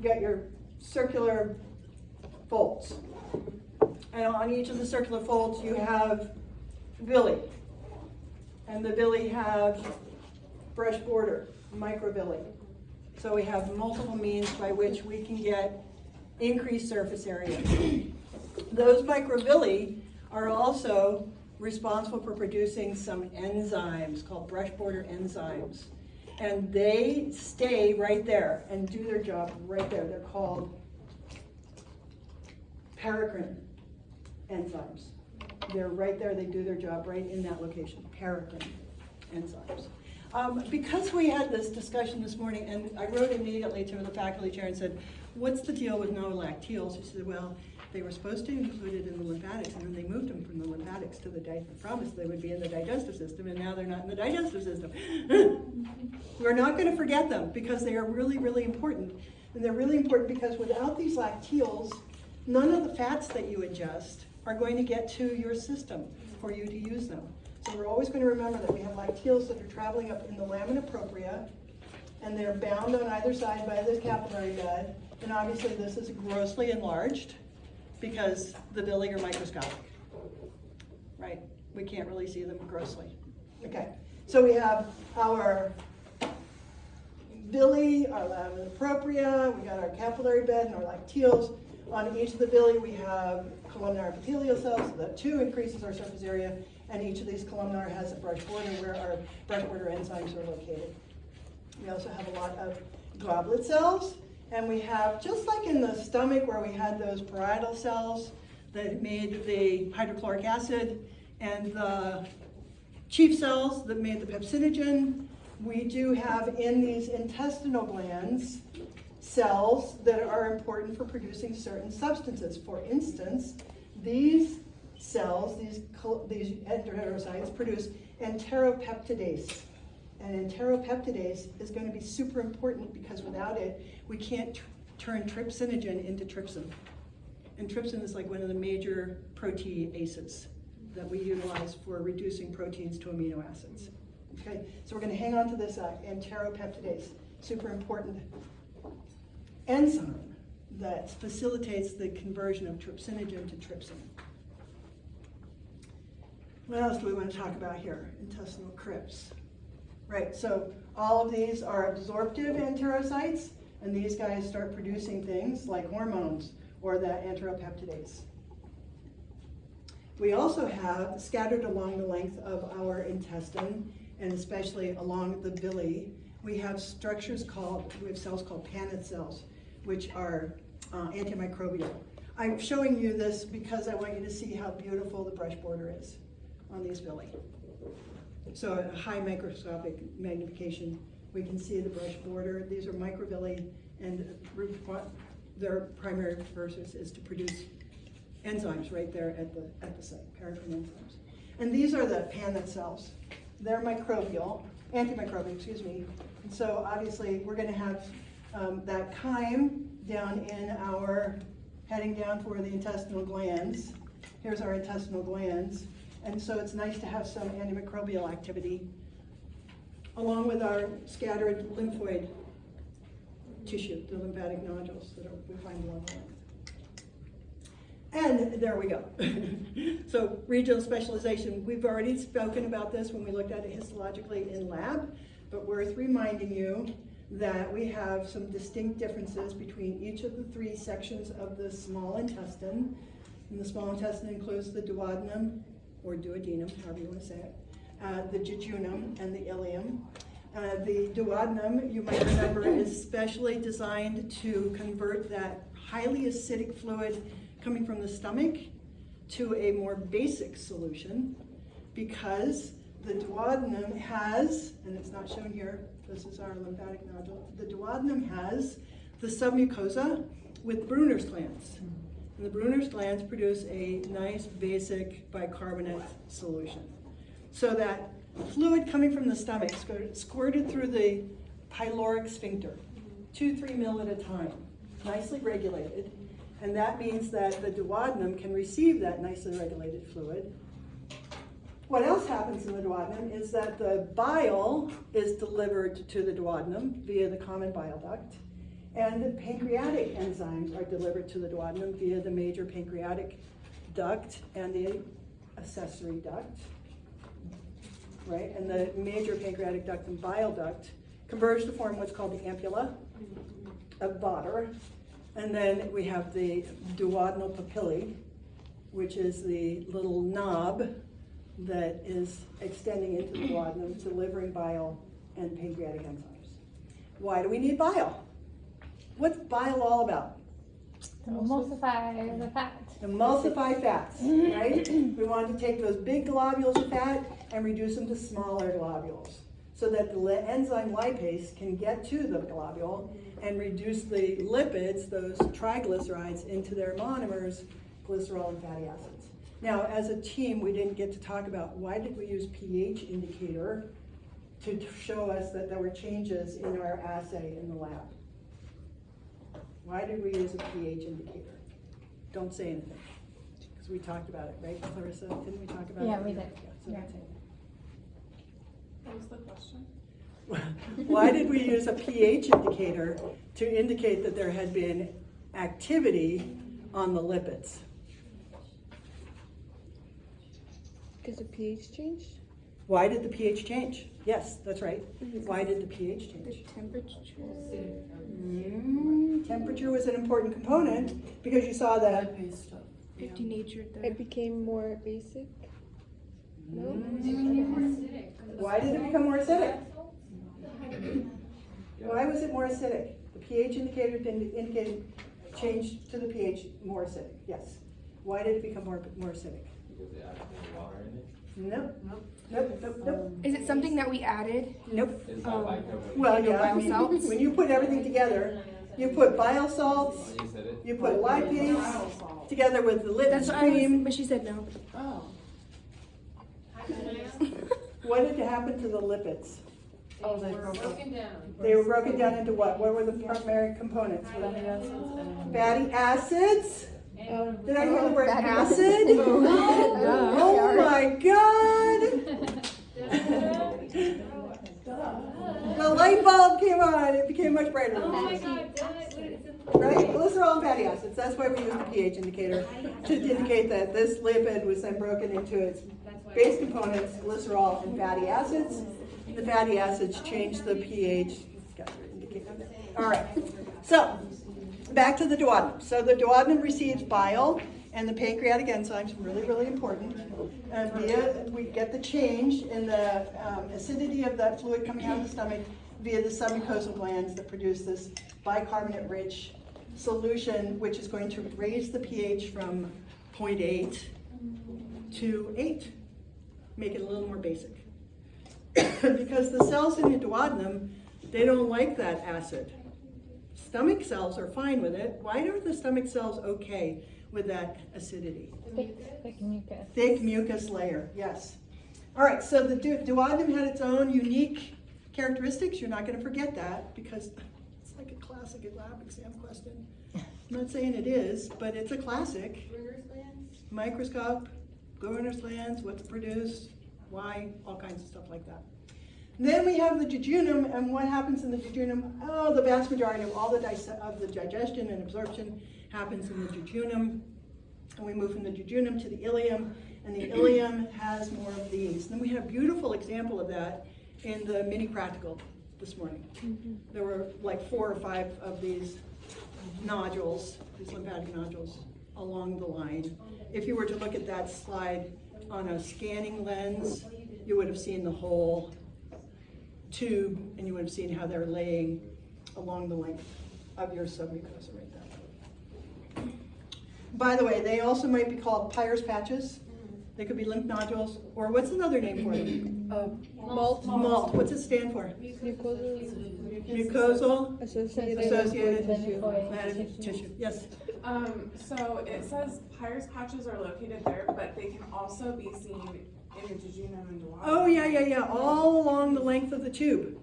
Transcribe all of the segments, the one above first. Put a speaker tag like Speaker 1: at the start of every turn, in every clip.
Speaker 1: get your circular folds. And on each of the circular folds, you have villi. And the villi have brush border, microvilli. So we have multiple means by which we can get increased surface area. Those microvilli are also responsible for producing some enzymes called brush border enzymes. And they stay right there and do their job right there. They're called paracrine enzymes. They're right there, they do their job right in that location, paracrine enzymes. Because we had this discussion this morning, and I wrote immediately to the faculty chair and said, what's the deal with no lacteals? She said, well, they were supposed to include it in the lymphatics, and then they moved them from the lymphatics to the promised they would be in the digestive system, and now they're not in the digestive system. We're not going to forget them because they are really, really important. And they're really important because without these lacteals, none of the fats that you ingest are going to get to your system for you to use them. So we're always going to remember that we have lacteals that are traveling up in the lamina propria, and they're bound on either side by this capillary bed. And obviously this is grossly enlarged because the villi are microscopic, right? We can't really see them grossly. Okay, so we have our villi, our lamina propria, we got our capillary bed and our lacteals. On each of the villi we have columnar epithelial cells, so that too increases our surface area, and each of these columnar has a brush border where our brush border enzymes are located. We also have a lot of goblet cells, and we have, just like in the stomach where we had those parietal cells that made the hydrochloric acid, and the chief cells that made the pepsinogen, we do have in these intestinal glands cells that are important for producing certain substances. For instance, these cells, these enterocytes, produce enteropeptidase. And enteropeptidase is going to be super important because without it, we can't turn trypsinogen into trypsin. And trypsin is like one of the major proteases that we utilize for reducing proteins to amino acids. Okay, so we're going to hang on to this enteropeptidase, super important enzyme that facilitates the conversion of trypsinogen to trypsin. What else do we want to talk about here? Intestinal crypts. Right, so all of these are absorptive enterocytes, and these guys start producing things like hormones or that enteropeptidase. We also have, scattered along the length of our intestine, and especially along the villi, we have cells called Paneth cells, which are antimicrobial. I'm showing you this because I want you to see how beautiful the brush border is on these villi. So at high microscopic magnification, we can see the brush border. These are microvilli, and their primary purpose is to produce enzymes right there at the site, paracrine enzymes. And these are the Paneth cells. They're antimicrobial, excuse me. And so obviously we're going to have that chyme down in heading down for the intestinal glands. Here's our intestinal glands. And so it's nice to have some antimicrobial activity along with our scattered lymphoid tissue, the lymphatic nodules that we find along the length. And there we go. So regional specialization, we've already spoken about this when we looked at it histologically in lab, but worth reminding you that we have some distinct differences between each of the three sections of the small intestine. And the small intestine includes the duodenum, or duodenum, however you want to say it, the jejunum, and the ileum. The duodenum, you might remember, is specially designed to convert that highly acidic fluid coming from the stomach to a more basic solution, because the duodenum has, and it's not shown here, this is our lymphatic nodule, the duodenum has the submucosa with Brunner's glands. And the Brunner's glands produce a nice basic bicarbonate solution. So that fluid coming from the stomach squirted through the pyloric sphincter, 2-3 ml at a time, nicely regulated. And that means that the duodenum can receive that nicely regulated fluid. What else happens in the duodenum is that the bile is delivered to the duodenum via the common bile duct. And the pancreatic enzymes are delivered to the duodenum via the major pancreatic duct and the accessory duct, right? And the major pancreatic duct and bile duct converge to form what's called the ampulla of Botter. And then we have the duodenal papillae, which is the little knob that is extending into the duodenum, delivering bile and pancreatic enzymes. Why do we need bile? What's bile all about?
Speaker 2: To emulsify the fat.
Speaker 1: Emulsify fats, right? We want to take those big globules of fat and reduce them to smaller globules so that the enzyme lipase can get to the globule and reduce the lipids, those triglycerides, into their monomers, glycerol and fatty acids. Now, as a team, we didn't get to talk about why did we use pH indicator to show us that there were changes in our assay in the lab. Why did we use a pH indicator? Don't say anything, because we talked about it, right, Clarissa? Didn't we talk about it?
Speaker 2: Yeah, we did.
Speaker 1: So
Speaker 2: Yeah.
Speaker 1: don't say anything.
Speaker 3: What was the question?
Speaker 1: Why did we use a pH indicator to indicate that there had been activity on the lipids?
Speaker 4: Because the pH changed?
Speaker 1: Why did the pH change? Yes, that's right. Why did the pH change?
Speaker 4: Temperature.
Speaker 1: Temperature was an important component because you saw that.
Speaker 4: It denatured the... It became more basic? No?
Speaker 1: Why did it become more acidic? Why was it more acidic? The pH indicator indicated change to the pH more acidic. Yes. Why did it become more acidic?
Speaker 5: Because they added more water in it?
Speaker 1: Nope.
Speaker 4: Is it something that we added?
Speaker 1: Nope.
Speaker 5: It's not like a...
Speaker 1: Well, yeah, I
Speaker 4: bile salts?
Speaker 1: mean, when you put everything together, you put bile salts,
Speaker 5: Oh, you said it?
Speaker 1: you put lipase together with the
Speaker 4: That's
Speaker 1: lipid
Speaker 4: what I was,
Speaker 1: cream.
Speaker 4: but she said no.
Speaker 3: Oh.
Speaker 1: What did happen to the lipids?
Speaker 3: Oh, they broken down.
Speaker 1: They were broken down into what? What were the primary components? Fatty acids? Did I hear the word
Speaker 4: Fatty
Speaker 1: acid? Oh my God! The light bulb came on, it became much brighter.
Speaker 6: Oh my God,
Speaker 1: Right? Glycerol and fatty acids. That's why we use the pH indicator to indicate that this lipid was then broken into its base components, glycerol and fatty acids. The fatty acids change the pH. All right. So back to the duodenum. So the duodenum receives bile and the pancreatic enzymes, really, really important. And we get the change in the acidity of that fluid coming out of the stomach via the submucosal glands that produce this bicarbonate-rich solution, which is going to raise the pH from 0.8 to 8, make it a little more basic. Because the cells in the duodenum, they don't like that acid. Stomach cells are fine with it. Why are the stomach cells okay with that acidity?
Speaker 2: Thick mucus.
Speaker 1: Thick mucus layer, yes. All right, so the duodenum had its own unique characteristics. You're not going to forget that because it's like a classic lab exam question. I'm not saying it is, but it's a classic. Microscope, governor's glands, what's produced, why, all kinds of stuff like that. And then we have the jejunum, and what happens in the jejunum? Oh, the vast majority of all the digestion and absorption happens in the jejunum. And we move from the jejunum to the ileum, and the ileum has more of these. Then we had a beautiful example of that in the mini practical this morning. There were like 4 or 5 of these nodules, these lymphatic nodules, along the line. If you were to look at that slide on a scanning lens, you would have seen the whole tube, and you would have seen how they're laying along the length of your submucosa right there. By the way, they also might be called Peyer's patches. They could be lymph nodules, or what's another name for them?
Speaker 4: Malt.
Speaker 1: Malt. What's it stand for? Mucosal associated lymphatic tissue. Yes.
Speaker 3: So it says Peyer's patches are located there, but they can also be seen in the jejunum and duodenum.
Speaker 1: Oh yeah. All along the length of the tube,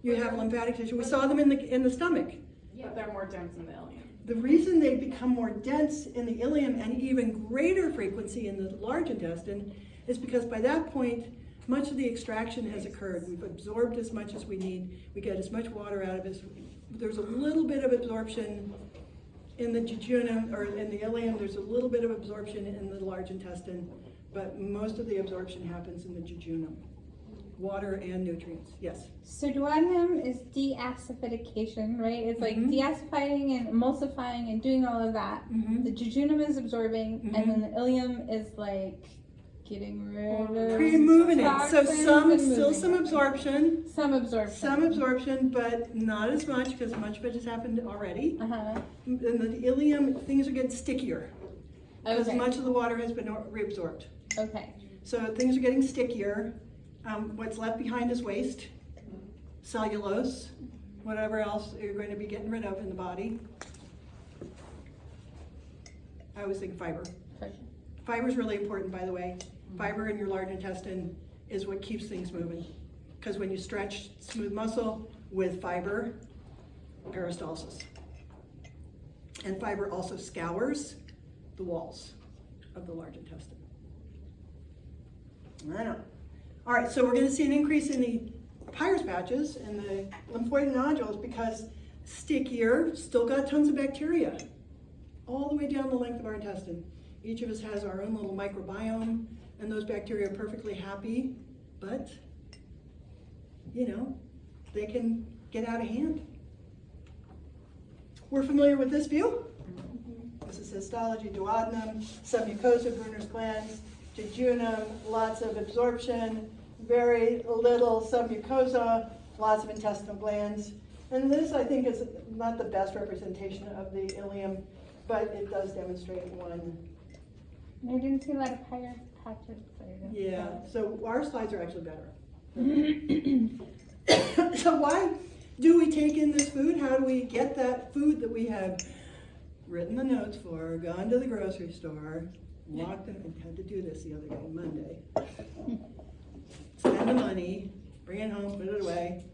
Speaker 1: you have lymphatic tissue. We saw them in the stomach.
Speaker 3: But they're more dense in the ileum.
Speaker 1: The reason they become more dense in the ileum and even greater frequency in the large intestine is because by that point, much of the extraction has occurred. We've absorbed as much as we need. We get as much water out of it there's a little bit of absorption in the jejunum, or in the ileum, there's a little bit of absorption in the large intestine, but most of the absorption happens in the jejunum. Water and nutrients, yes.
Speaker 2: So duodenum is deacidification, right? It's like deacidifying and emulsifying and doing all of that. The jejunum is absorbing, and then the ileum is like getting rid of
Speaker 1: Pre-moving it, so
Speaker 2: toxins
Speaker 1: some,
Speaker 2: and
Speaker 1: still
Speaker 2: moving
Speaker 1: some
Speaker 2: it.
Speaker 1: absorption,
Speaker 2: Some absorption.
Speaker 1: some absorption, but not as much, because much of it has happened already.
Speaker 2: Uh-huh.
Speaker 1: In the ileum, things are getting stickier, because
Speaker 2: Okay.
Speaker 1: much of the water has been reabsorbed.
Speaker 2: Okay.
Speaker 1: So things are getting stickier. What's left behind is waste, cellulose, whatever else you're going to be getting rid of in the body. I always think fiber. Fiber is really important, by the way. Fiber in your large intestine is what keeps things moving. Because when you stretch smooth muscle with fiber, peristalsis. And fiber also scours the walls of the large intestine. I know. All right, so we're going to see an increase in the Peyer's patches and the lymphoid nodules because stickier, still got tons of bacteria all the way down the length of our intestine. Each of us has our own little microbiome, and those bacteria are perfectly happy, but, you know, they can get out of hand. We're familiar with this view? This is histology, duodenum, submucosa, Brunner's glands, jejunum, lots of absorption, very little submucosa, lots of intestinal glands. And this, I think, is not the best representation of the ileum, but it does demonstrate one.
Speaker 2: I didn't see a lot of Peyer's patches.
Speaker 1: Yeah, so our slides are actually better. So why do we take in this food? How do we get that food that we have written the notes for, gone to the grocery store, walked in, and had to do this the other day, Monday. Spend the money, bring it home, put it away,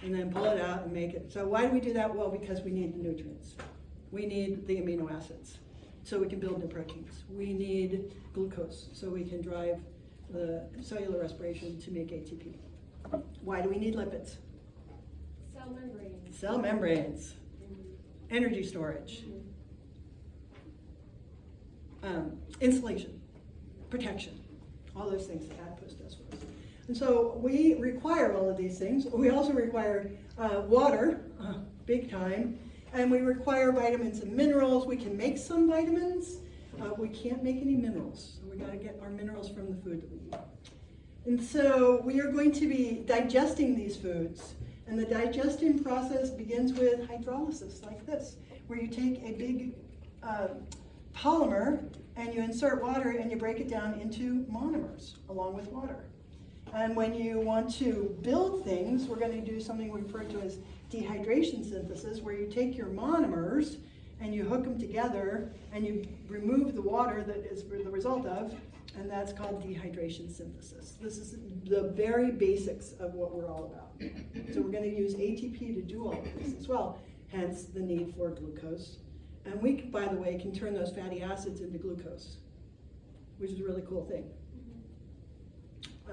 Speaker 1: and then pull it out and make it. So why do we do that? Well, because we need the nutrients. We need the amino acids so we can build new proteins. We need glucose so we can drive the cellular respiration to make ATP. Why do we need lipids?
Speaker 6: Cell membranes.
Speaker 1: Cell membranes, energy storage, insulation, protection, all those things that adipose does for us. And so we require all of these things. We also require water, big time, and we require vitamins and minerals. We can make some vitamins. We can't make any minerals. So we gotta get our minerals from the food that we eat. And so we are going to be digesting these foods. And the digestion process begins with hydrolysis, like this, where you take a big polymer and you insert water and you break it down into monomers along with water. And when you want to build things, we're going to do something we refer to as dehydration synthesis, where you take your monomers and you hook them together and you remove the water that is the result of, and that's called dehydration synthesis. This is the very basics of what we're all about. So we're going to use ATP to do all of this as well, hence the need for glucose. And we, by the way, can turn those fatty acids into glucose, which is a really cool thing.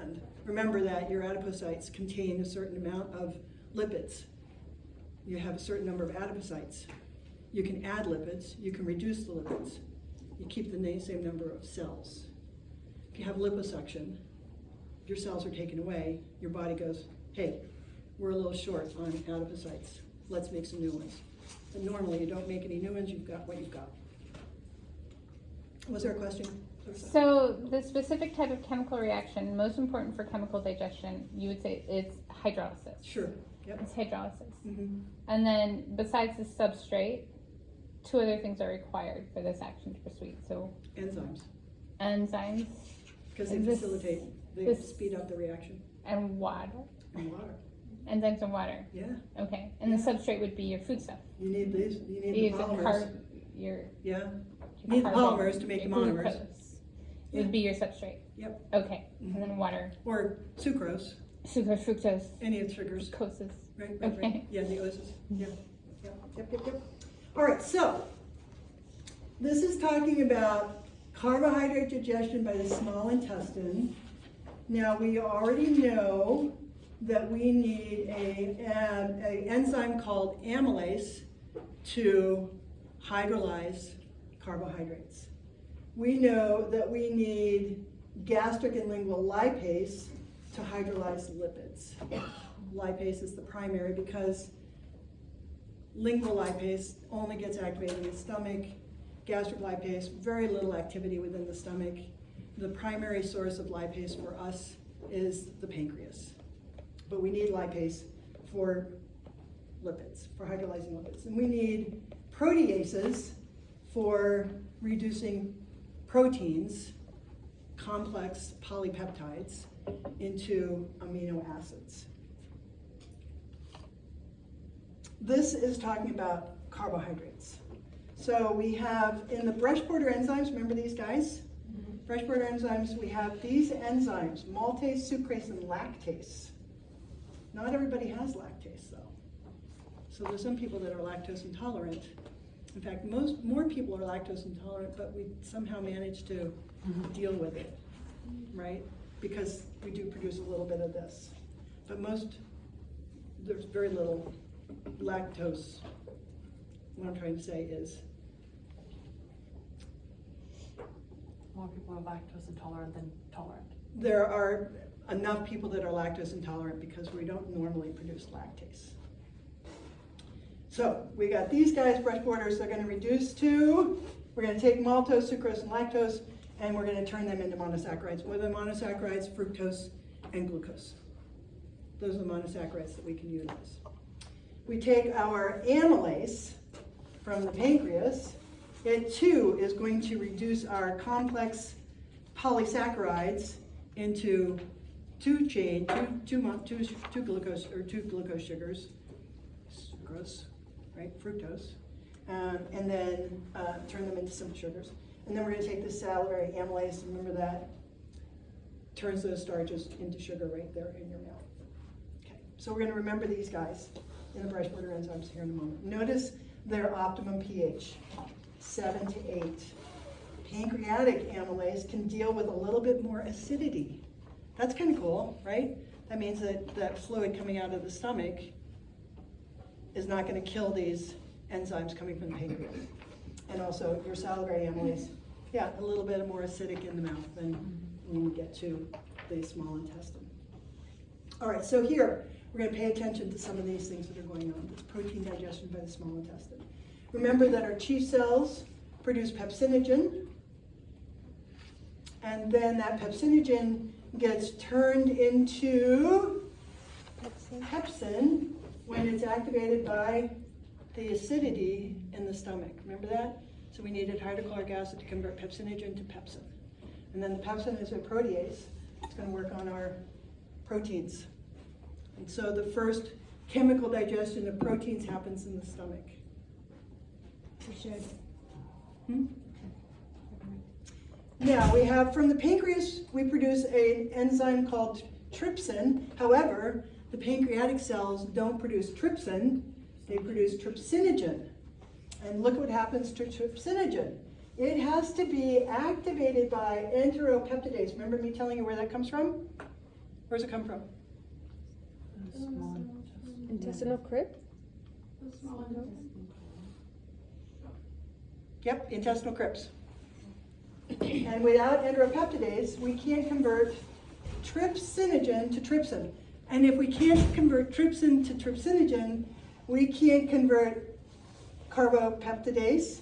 Speaker 1: And remember that your adipocytes contain a certain amount of lipids. You have a certain number of adipocytes. You can add lipids, you can reduce the lipids. You keep the same number of cells. If you have liposuction, your cells are taken away, your body goes, hey, we're a little short on adipocytes. Let's make some new ones. And normally you don't make any new ones, you've got what you've got. Was there a question?
Speaker 2: So the specific type of chemical reaction most important for chemical digestion, you would say it's hydrolysis.
Speaker 1: Sure. Yep.
Speaker 2: It's hydrolysis.
Speaker 1: Mm-hmm.
Speaker 2: And then besides the substrate, two other things are required for this action to proceed. So
Speaker 1: Enzymes,
Speaker 2: enzymes
Speaker 1: because they
Speaker 2: This-
Speaker 1: facilitate, they
Speaker 2: this-
Speaker 1: speed up the reaction.
Speaker 2: and water.
Speaker 1: And water.
Speaker 2: Enzymes and water.
Speaker 1: Yeah.
Speaker 2: Okay. And the substrate would be your foodstuff.
Speaker 1: You need these. You need
Speaker 2: Your
Speaker 1: the polymers.
Speaker 2: your
Speaker 1: Yeah. You need the polymers to make the
Speaker 2: your
Speaker 1: monomers.
Speaker 2: glucose would be your substrate.
Speaker 1: Yep.
Speaker 2: Okay. And then water.
Speaker 1: Or sucrose.
Speaker 2: Sucrose, fructose,
Speaker 1: Any of the sugars.
Speaker 2: glucoses.
Speaker 1: Right.
Speaker 2: Okay.
Speaker 1: Yeah, the oses. Yeah. Yep. All right. So this is talking about carbohydrate digestion by the small intestine. Now we already know that we need a enzyme called amylase to hydrolyze carbohydrates. We know that we need gastric and lingual lipase to hydrolyze lipids. Lipase is the primary because lingual lipase only gets activated in the stomach. Gastric lipase, very little activity within the stomach. The primary source of lipase for us is the pancreas. But we need lipase for lipids, for hydrolyzing lipids. And we need proteases for reducing proteins, complex polypeptides, into amino acids. This is talking about carbohydrates. So we have in the brush border enzymes, remember these guys? Brush border enzymes, we have these enzymes, maltase, sucrase, and lactase. Not everybody has lactase though. So there's some people that are lactose intolerant. In fact, more people are lactose intolerant, but we somehow manage to deal with it, right? Because we do produce a little bit of this. But there's very little lactose. What I'm trying to say is,
Speaker 7: More people are lactose intolerant than tolerant.
Speaker 1: there are enough people that are lactose intolerant because we don't normally produce lactase. So we got these guys, brush borders, they're going to reduce to, we're going to take maltose, sucrose, and lactose, and we're going to turn them into monosaccharides. What are the monosaccharides? Fructose and glucose. Those are the monosaccharides that we can utilize. We take our amylase from the pancreas. It too is going to reduce our complex polysaccharides into two glucose sugars, sucrose, right, fructose, and then turn them into simple sugars. And then we're going to take the salivary amylase, remember that, turns those starches into sugar right there in your mouth. Okay, so we're going to remember these guys in the brush border enzymes here in a moment. Notice their optimum pH, 7 to 8. Pancreatic amylase can deal with a little bit more acidity. That's kind of cool, right? That means that that fluid coming out of the stomach is not going to kill these enzymes coming from the pancreas. And also your salivary amylase, yeah, a little bit more acidic in the mouth than when you get to the small intestine. All right, so here we're going to pay attention to some of these things that are going on. This protein digestion by the small intestine. Remember that our chief cells produce pepsinogen, and then that pepsinogen gets turned into pepsin when it's activated by the acidity in the stomach. Remember that? So we needed hydrochloric acid to convert pepsinogen to pepsin. And then the pepsin is a protease. It's going to work on our proteins. And so the first chemical digestion of proteins happens in the stomach. Now we have from the pancreas, we produce an enzyme called trypsin. However, the pancreatic cells don't produce trypsin, they produce trypsinogen. And look what happens to trypsinogen. It has to be activated by enteropeptidase. Remember me telling you where that comes from? Where's it come from?
Speaker 4: Intestinal crypt?
Speaker 1: Yep, intestinal crypts. And without enteropeptidase, we can't convert trypsinogen to trypsin. And if we can't convert trypsin to trypsinogen, we can't convert carbopeptidase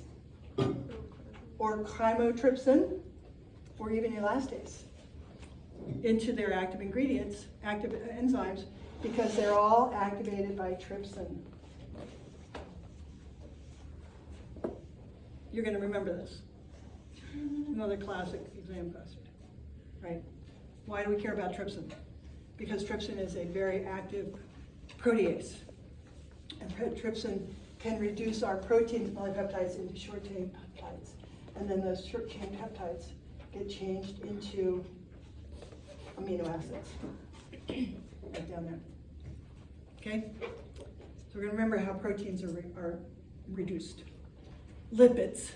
Speaker 1: or chymotrypsin or even elastase into their active ingredients, active enzymes, because they're all activated by trypsin. You're going to remember this. Another classic exam question, right? Why do we care about trypsin? Because trypsin is a very active protease. And trypsin can reduce our protein polypeptides into short-chain peptides. And then those short-chain peptides get changed into amino acids. Right down there. Okay? So we're going to remember how proteins are reduced. Lipids.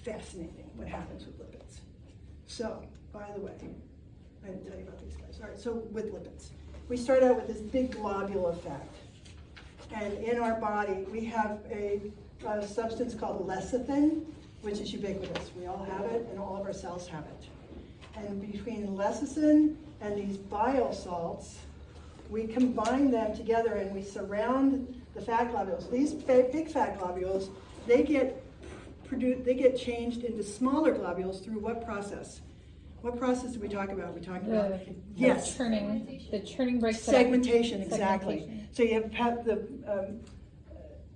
Speaker 1: Fascinating what happens with lipids. So, by the way, I didn't tell you about these guys. All right, so with lipids. we start out with this big globule effect. And in our body, we have a substance called lecithin, which is ubiquitous. We all have it, and all of our cells have it. And between lecithin and these bile salts, we combine them together and we surround the fat globules. These big fat globules, they get changed into smaller globules through what process? What process did we talk about? We talked about yes,
Speaker 2: The churning breaks it up.
Speaker 1: segmentation, exactly.
Speaker 2: Segmentation.
Speaker 1: So you have the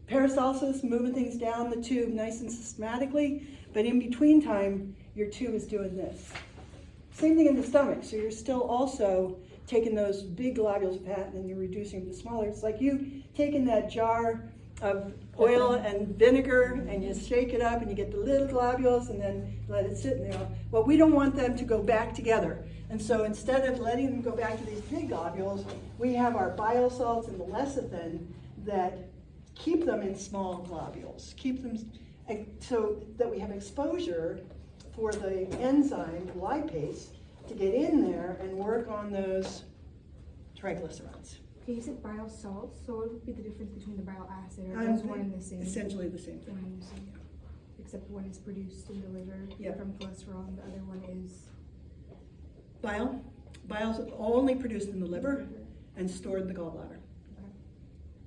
Speaker 1: peristalsis moving things down the tube nice and systematically, but in between time, your tube is doing this. Same thing in the stomach. So you're still also taking those big globules of fat and then you're reducing them to smaller. It's like you taking that jar of oil and vinegar and you shake it up and you get the little globules and then let it sit in there. Well, we don't want them to go back together. And so instead of letting them go back to these big globules, we have our bile salts and the lecithin that keep them in small globules, keep them so that we have exposure for the enzyme lipase to get in there and work on those triglycerides.
Speaker 4: Okay, you said bile salts, so what would be the difference between the bile acid? Or is one and the same?
Speaker 1: Essentially the same.
Speaker 4: One and the same. Except one is produced in the liver
Speaker 1: Yep.
Speaker 4: from cholesterol, and the other one is
Speaker 1: Bile's only produced in the liver and stored in the gallbladder.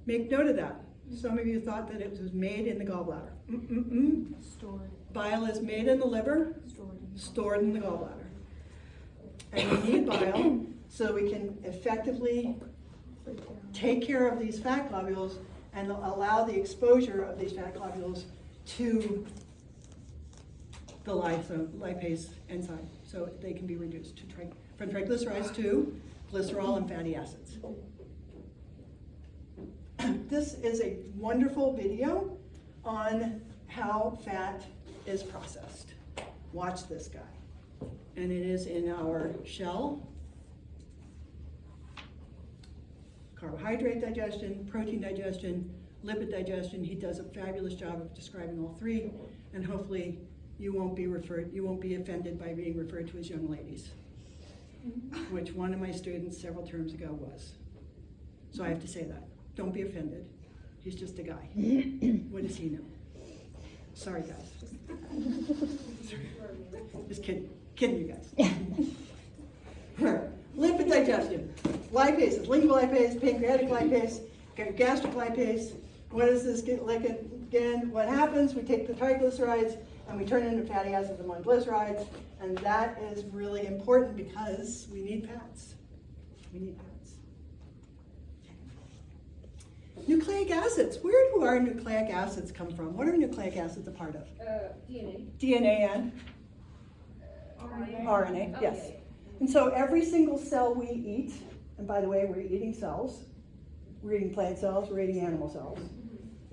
Speaker 1: Make note of that. Some of you thought that it was made in the gallbladder.
Speaker 4: stored.
Speaker 1: Bile is made in the liver, stored in the gallbladder. And we need bile so we can effectively take care of these fat globules and allow the exposure of these fat globules to the lipase enzyme so they can be reduced from triglycerides to glycerol and fatty acids. This is a wonderful video on how fat is processed. Watch this guy. And it is in our shell. Carbohydrate digestion, protein digestion, lipid digestion. He does a fabulous job of describing all three, and hopefully you won't be offended by being referred to as young ladies, which one of my students several terms ago was. So I have to say that. Don't be offended. He's just a guy. What does he know? Sorry, guys. Just kidding you guys. Lipid digestion. Lipases, lingual lipase, pancreatic lipase, gastric lipase. What does this get like again? What happens? We take the triglycerides and we turn it into fatty acids and monoglycerides, and that is really important because we need fats. We need fats. Nucleic acids. Where do our nucleic acids come from? What are nucleic acids a part of?
Speaker 6: DNA.
Speaker 1: DNA and RNA,
Speaker 6: Oh,
Speaker 1: yes.
Speaker 6: yeah.
Speaker 1: And so every single cell we eat, and by the way, we're eating cells. We're eating plant cells, we're eating animal cells.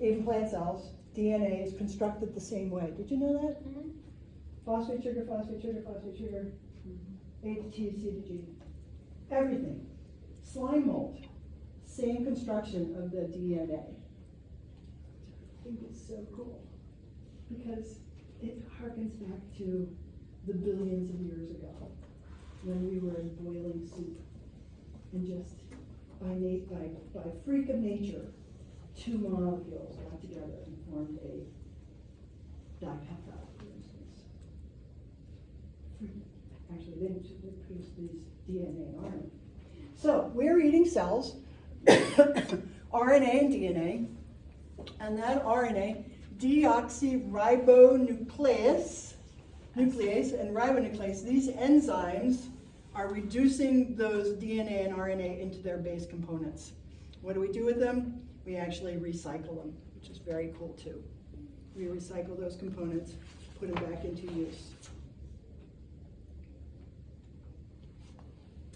Speaker 1: Even plant cells, DNA is constructed the same way. Did you know that? Phosphate, sugar, phosphate, sugar, phosphate, sugar, A to T, C to G. Everything. Slime mold, same construction of the DNA. I think it's so cool because it harkens back to the billions of years ago when we were in boiling soup and just by freak of nature, two molecules got together and formed a dipeptide, for instance. Actually, they produced these DNA and RNA. So we're eating cells, RNA and DNA, and that RNA, deoxyribonuclease and ribonuclease, these enzymes are reducing those DNA and RNA into their base components. What do we do with them? We actually recycle them, which is very cool too. We recycle those components, put them back into use.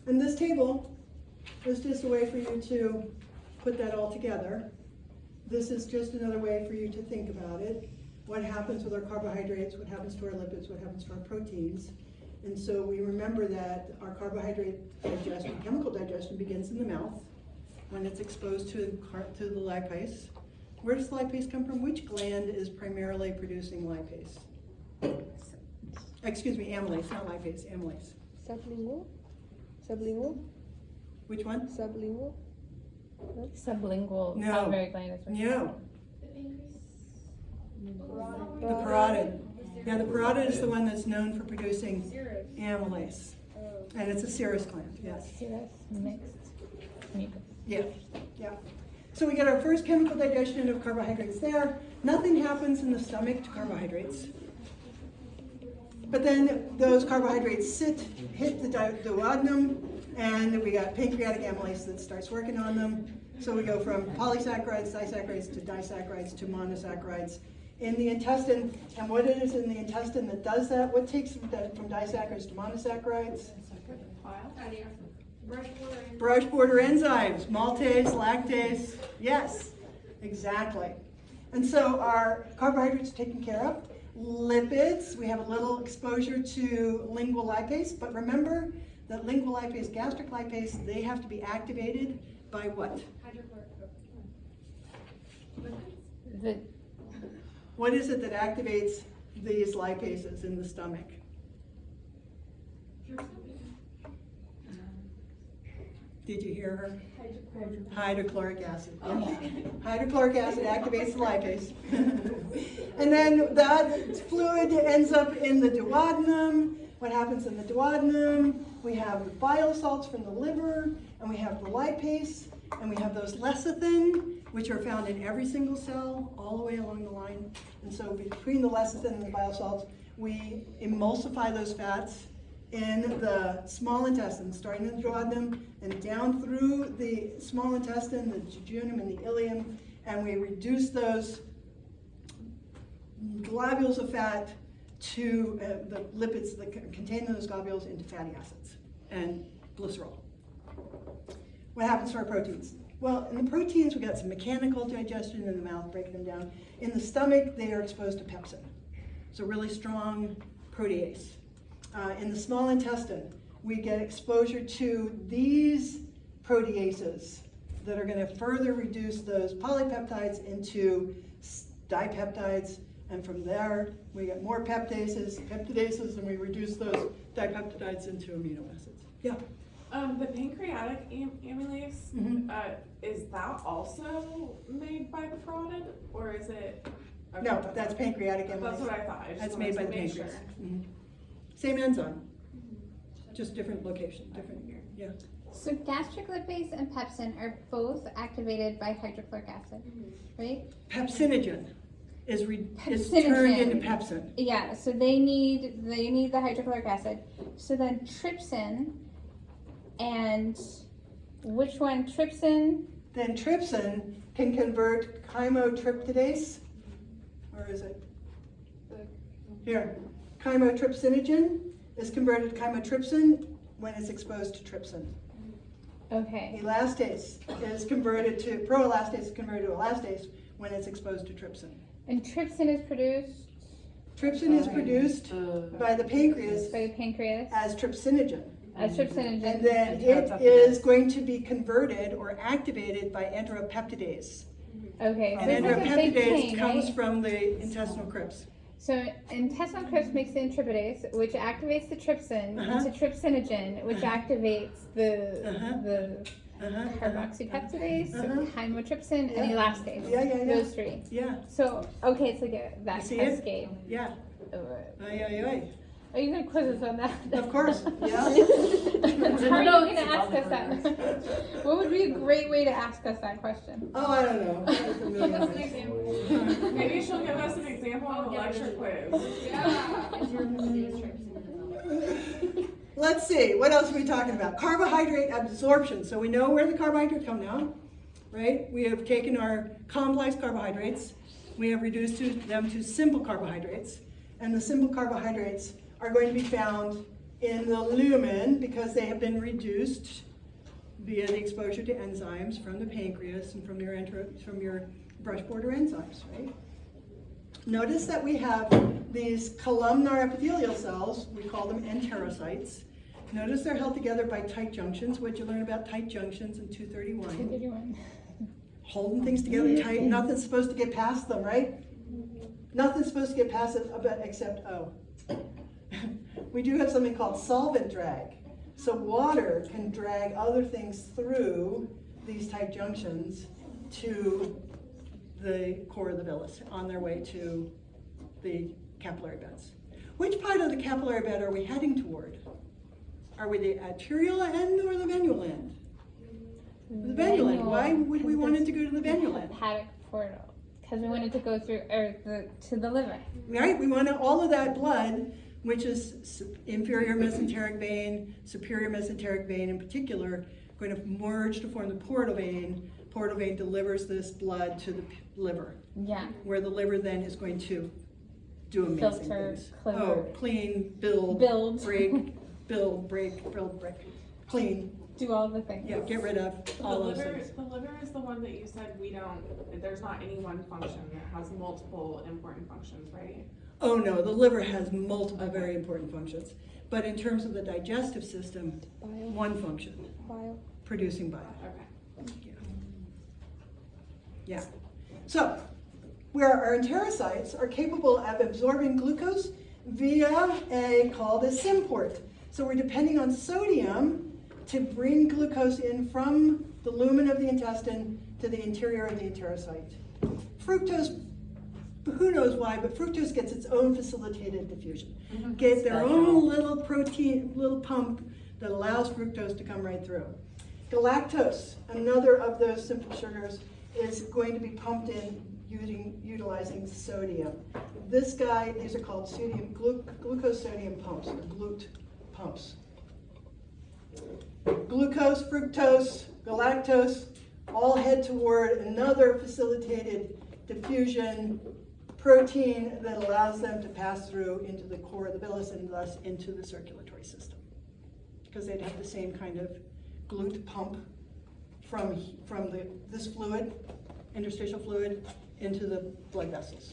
Speaker 1: And this table is just a way for you to put that all together. This is just another way for you to think about it. What happens with our carbohydrates, what happens to our lipids, what happens to our proteins. And so we remember that our carbohydrate digestion, chemical digestion, begins in the mouth when it's exposed to the lipase. Where does lipase come from? Which gland is primarily producing lipase? Excuse me, amylase, not lipase, amylase.
Speaker 4: Sublingual? Sublingual?
Speaker 1: Which one?
Speaker 4: Sublingual?
Speaker 2: Sublingual
Speaker 1: No.
Speaker 2: salivary gland is
Speaker 1: No,
Speaker 6: The pancreas.
Speaker 1: the parotid. Yeah, the parotid is the one that's known for producing
Speaker 6: Serous.
Speaker 1: amylase. And it's a serous gland, yes.
Speaker 2: serous mixed mucus.
Speaker 1: Yeah, yeah. So we get our first chemical digestion of carbohydrates there. Nothing happens in the stomach to carbohydrates. But then those carbohydrates hit the duodenum, and we got pancreatic amylase that starts working on them. So we go from polysaccharides, disaccharides, to disaccharides, to monosaccharides in the intestine. And what it is in the intestine that does that? What takes from disaccharides to monosaccharides? Brush border enzymes, maltase, lactase, yes, exactly. And so our carbohydrates are taken care of. Lipids, we have a little exposure to lingual lipase, but remember that lingual lipase, gastric lipase, they have to be activated by what?
Speaker 2: The
Speaker 1: What is it that activates these lipases in the stomach? Did you hear her? Hydrochloric acid. Yeah. Hydrochloric acid activates the lipase. And then that fluid ends up in the duodenum. What happens in the duodenum? We have the bile salts from the liver, and we have the lipase, and we have those lecithin, which are found in every single cell all the way along the line. And so between the lecithin and the bile salts, we emulsify those fats in the small intestine, starting in the duodenum and down through the small intestine, the jejunum and the ileum, and we reduce those globules of fat to the lipids that contain those globules into fatty acids and glycerol. What happens to our proteins? Well, in the proteins, we got some mechanical digestion in the mouth, breaking them down. In the stomach, they are exposed to pepsin. It's a really strong protease. In the small intestine, we get exposure to these proteases that are going to further reduce those polypeptides into dipeptides, and from there we get more peptidases, and we reduce those dipeptides into amino acids. Yeah.
Speaker 3: The pancreatic amylase,
Speaker 1: Mhm.
Speaker 3: Is that also made by the parotid, or is it? Okay.
Speaker 1: No, that's pancreatic amylase.
Speaker 3: That's what I thought. I just
Speaker 1: That's
Speaker 3: wanted
Speaker 1: made by
Speaker 3: to
Speaker 1: the
Speaker 3: make
Speaker 1: pancreas.
Speaker 3: sure.
Speaker 1: Mhm. Same enzyme, just different location, different, yeah.
Speaker 2: So gastric lipase and pepsin are both activated by hydrochloric acid, right?
Speaker 1: Pepsinogen is
Speaker 2: Pepsinogen.
Speaker 1: turned into pepsin.
Speaker 2: Yeah, so they need the hydrochloric acid. So then trypsin, and which one? Trypsin?
Speaker 1: Then trypsin can convert chymotryptidase, or is it? Here, chymotrypsinogen is converted to chymotrypsin when it's exposed to trypsin.
Speaker 2: Okay.
Speaker 1: Elastase is converted to, proelastase is converted to elastase when it's exposed to trypsin.
Speaker 2: And trypsin is produced
Speaker 1: Trypsin is produced by the pancreas
Speaker 2: by the pancreas
Speaker 1: as trypsinogen.
Speaker 2: as trypsinogen.
Speaker 1: And then it is going to be converted or activated by enteropeptidase.
Speaker 2: Okay, so
Speaker 1: And
Speaker 2: it's like a big
Speaker 1: enteropeptidase
Speaker 2: chain,
Speaker 1: comes
Speaker 2: right?
Speaker 1: from the intestinal crypts.
Speaker 2: So intestinal crypts makes the intrepidase, which activates the trypsin into trypsinogen, which activates the carboxypeptidase, chymotrypsin, and elastase.
Speaker 1: Yeah.
Speaker 2: Those three.
Speaker 1: Yeah,
Speaker 2: So okay, it's like that
Speaker 1: see it?
Speaker 2: cascade.
Speaker 1: yeah. Ay, ay, ay.
Speaker 2: Are you gonna quiz us on that?
Speaker 1: Of course, yeah.
Speaker 2: How are you gonna ask us that? What would be a great way to ask us that question?
Speaker 1: Oh, I don't know. There's a million ways.
Speaker 3: Maybe she'll give us an example of a lecture quiz.
Speaker 1: Let's see, what else are we talking about? Carbohydrate absorption. So we know where the carbohydrates come now, right? We have taken our complex carbohydrates, we have reduced them to simple carbohydrates, and the simple carbohydrates are going to be found in the lumen because they have been reduced via the exposure to enzymes from the pancreas and from your brush border enzymes, right? Notice that we have these columnar epithelial cells, we call them enterocytes. Notice they're held together by tight junctions. What'd you learn about tight junctions in 231?
Speaker 2: 231.
Speaker 1: Holding things together tight, nothing's supposed to get past them, right? Nothing's supposed to get past it except O. We do have something called solvent drag. So water can drag other things through these tight junctions to the core of the villus on their way to the capillary beds. Which part of the capillary bed are we heading toward? Are we the arterial end or the venule end? The venule end. Why would we want it to go to the venule end?
Speaker 2: Hepatic portal, because we wanted to go through, to the liver.
Speaker 1: Right? We want all of that blood, which is inferior mesenteric vein, superior mesenteric vein in particular, going to merge to form the portal vein. Portal vein delivers this blood to the liver,
Speaker 2: Yeah.
Speaker 1: where the liver then is going to do amazing
Speaker 2: Filter,
Speaker 1: things.
Speaker 2: clear.
Speaker 1: Oh, clean, build,
Speaker 2: Build.
Speaker 1: break, build, break, clean.
Speaker 2: Do all the things.
Speaker 1: Yeah, get rid of all those
Speaker 3: liver,
Speaker 1: things.
Speaker 3: the liver is the one that you said there's not any one function. It has multiple important functions, right?
Speaker 1: Oh no, the liver has multiple very important functions. But in terms of the digestive system,
Speaker 4: Bile.
Speaker 1: one function,
Speaker 4: Bile.
Speaker 1: producing bile.
Speaker 3: Okay.
Speaker 1: Yeah. So, where our enterocytes are capable of absorbing glucose via called a symport. So we're depending on sodium to bring glucose in from the lumen of the intestine to the interior of the enterocyte. Fructose, who knows why, but fructose gets its own facilitated diffusion. Gets their own little protein, little pump that allows fructose to come right through. Galactose, another of those simple sugars, is going to be pumped in utilizing sodium. This guy, these are called glucose sodium pumps, or GLUT pumps. Glucose, fructose, galactose, all head toward another facilitated diffusion protein that allows them to pass through into the core of the villus and thus into the circulatory system. Because they'd have the same kind of GLUT pump from this fluid, interstitial fluid, into the blood vessels.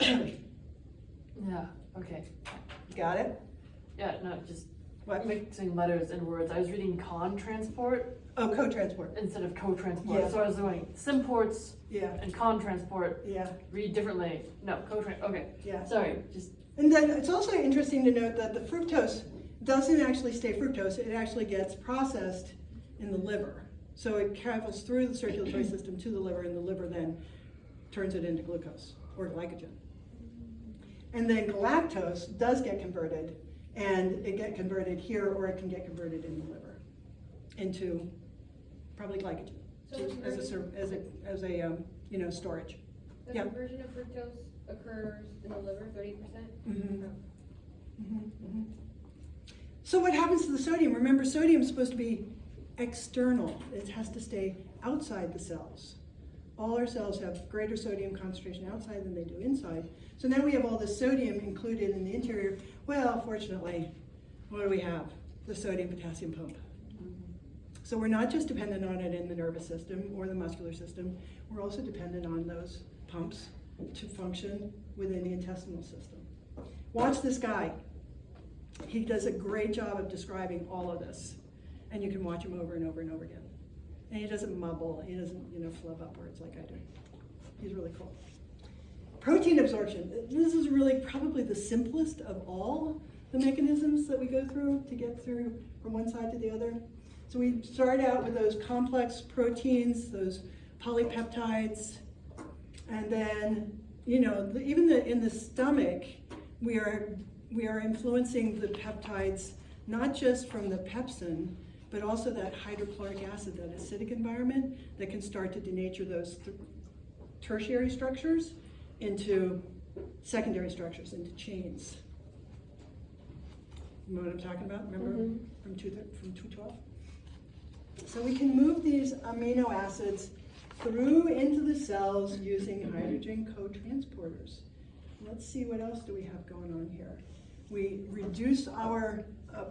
Speaker 7: Yeah, okay.
Speaker 1: Got it?
Speaker 7: Yeah, no, just
Speaker 1: What?
Speaker 7: mixing letters and words. I was reading con-transport
Speaker 1: Oh, co-transport.
Speaker 7: instead of co-transport.
Speaker 1: Yeah.
Speaker 7: So I was going symports
Speaker 1: Yeah,
Speaker 7: and con-transport,
Speaker 1: yeah,
Speaker 7: read differently. No, okay.
Speaker 1: yeah.
Speaker 7: Sorry, just,
Speaker 1: And then it's also interesting to note that the fructose doesn't actually stay fructose, it actually gets processed in the liver. So it travels through the circulatory system to the liver, and the liver then turns it into glucose or glycogen. And then galactose does get converted, and it get converted here, or it can get converted in the liver into probably glycogen
Speaker 6: So
Speaker 1: as a storage.
Speaker 6: the
Speaker 1: Yeah.
Speaker 6: conversion of fructose occurs in the liver, 30%?
Speaker 1: Mhm. Mhm, mhm. So what happens to the sodium? Remember, sodium is supposed to be external. It has to stay outside the cells. All our cells have greater sodium concentration outside than they do inside. So now we have all this sodium included in the interior. Well, fortunately, what do we have? The sodium-potassium pump. So we're not just dependent on it in the nervous system or the muscular system, we're also dependent on those pumps to function within the intestinal system. Watch this guy. He does a great job of describing all of this. And you can watch him over and over and over again. And he doesn't mumble, he doesn't, flub up words like I do. He's really cool. Protein absorption. This is really probably the simplest of all the mechanisms that we go through to get through from one side to the other. So we start out with those complex proteins, those polypeptides, and then, even in the stomach, we are influencing the peptides, not just from the pepsin, but also that hydrochloric acid, that acidic environment that can start to denature those tertiary structures into secondary structures, into chains. You know what I'm talking about? Remember from 212? So we can move these amino acids through into the cells using hydrogen co-transporters. Let's see, what else do we have going on here? We reduce our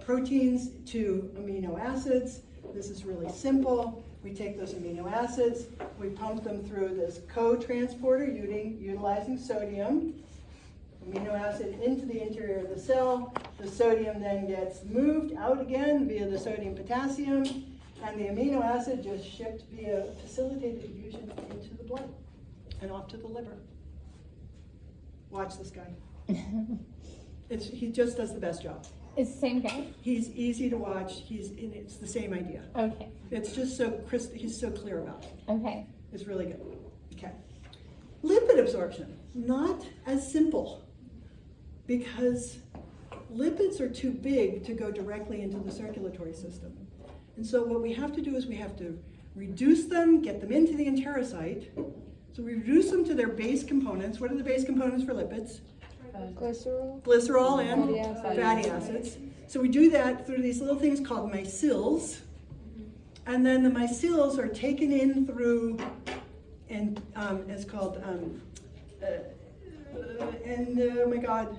Speaker 1: proteins to amino acids. This is really simple. We take those amino acids, we pump them through this co-transporter utilizing sodium. Amino acid into the interior of the cell. The sodium then gets moved out again via the sodium-potassium, and the amino acid just shipped via facilitated diffusion into the blood and off to the liver. Watch this guy. He just does the best job.
Speaker 2: It's the same guy?
Speaker 1: He's easy to watch. It's the same idea.
Speaker 2: Okay,
Speaker 1: It's just so he's so clear about it.
Speaker 2: okay.
Speaker 1: It's really good. Okay. Lipid absorption, not as simple because lipids are too big to go directly into the circulatory system. And so what we have to do is we have to reduce them, get them into the enterocyte. So we reduce them to their base components. What are the base components for lipids?
Speaker 4: Glycerol.
Speaker 1: Glycerol and
Speaker 4: Fatty acids.
Speaker 1: fatty acids. So we do that through these little things called micelles. And then the micelles are taken in through, and it's called, oh my God.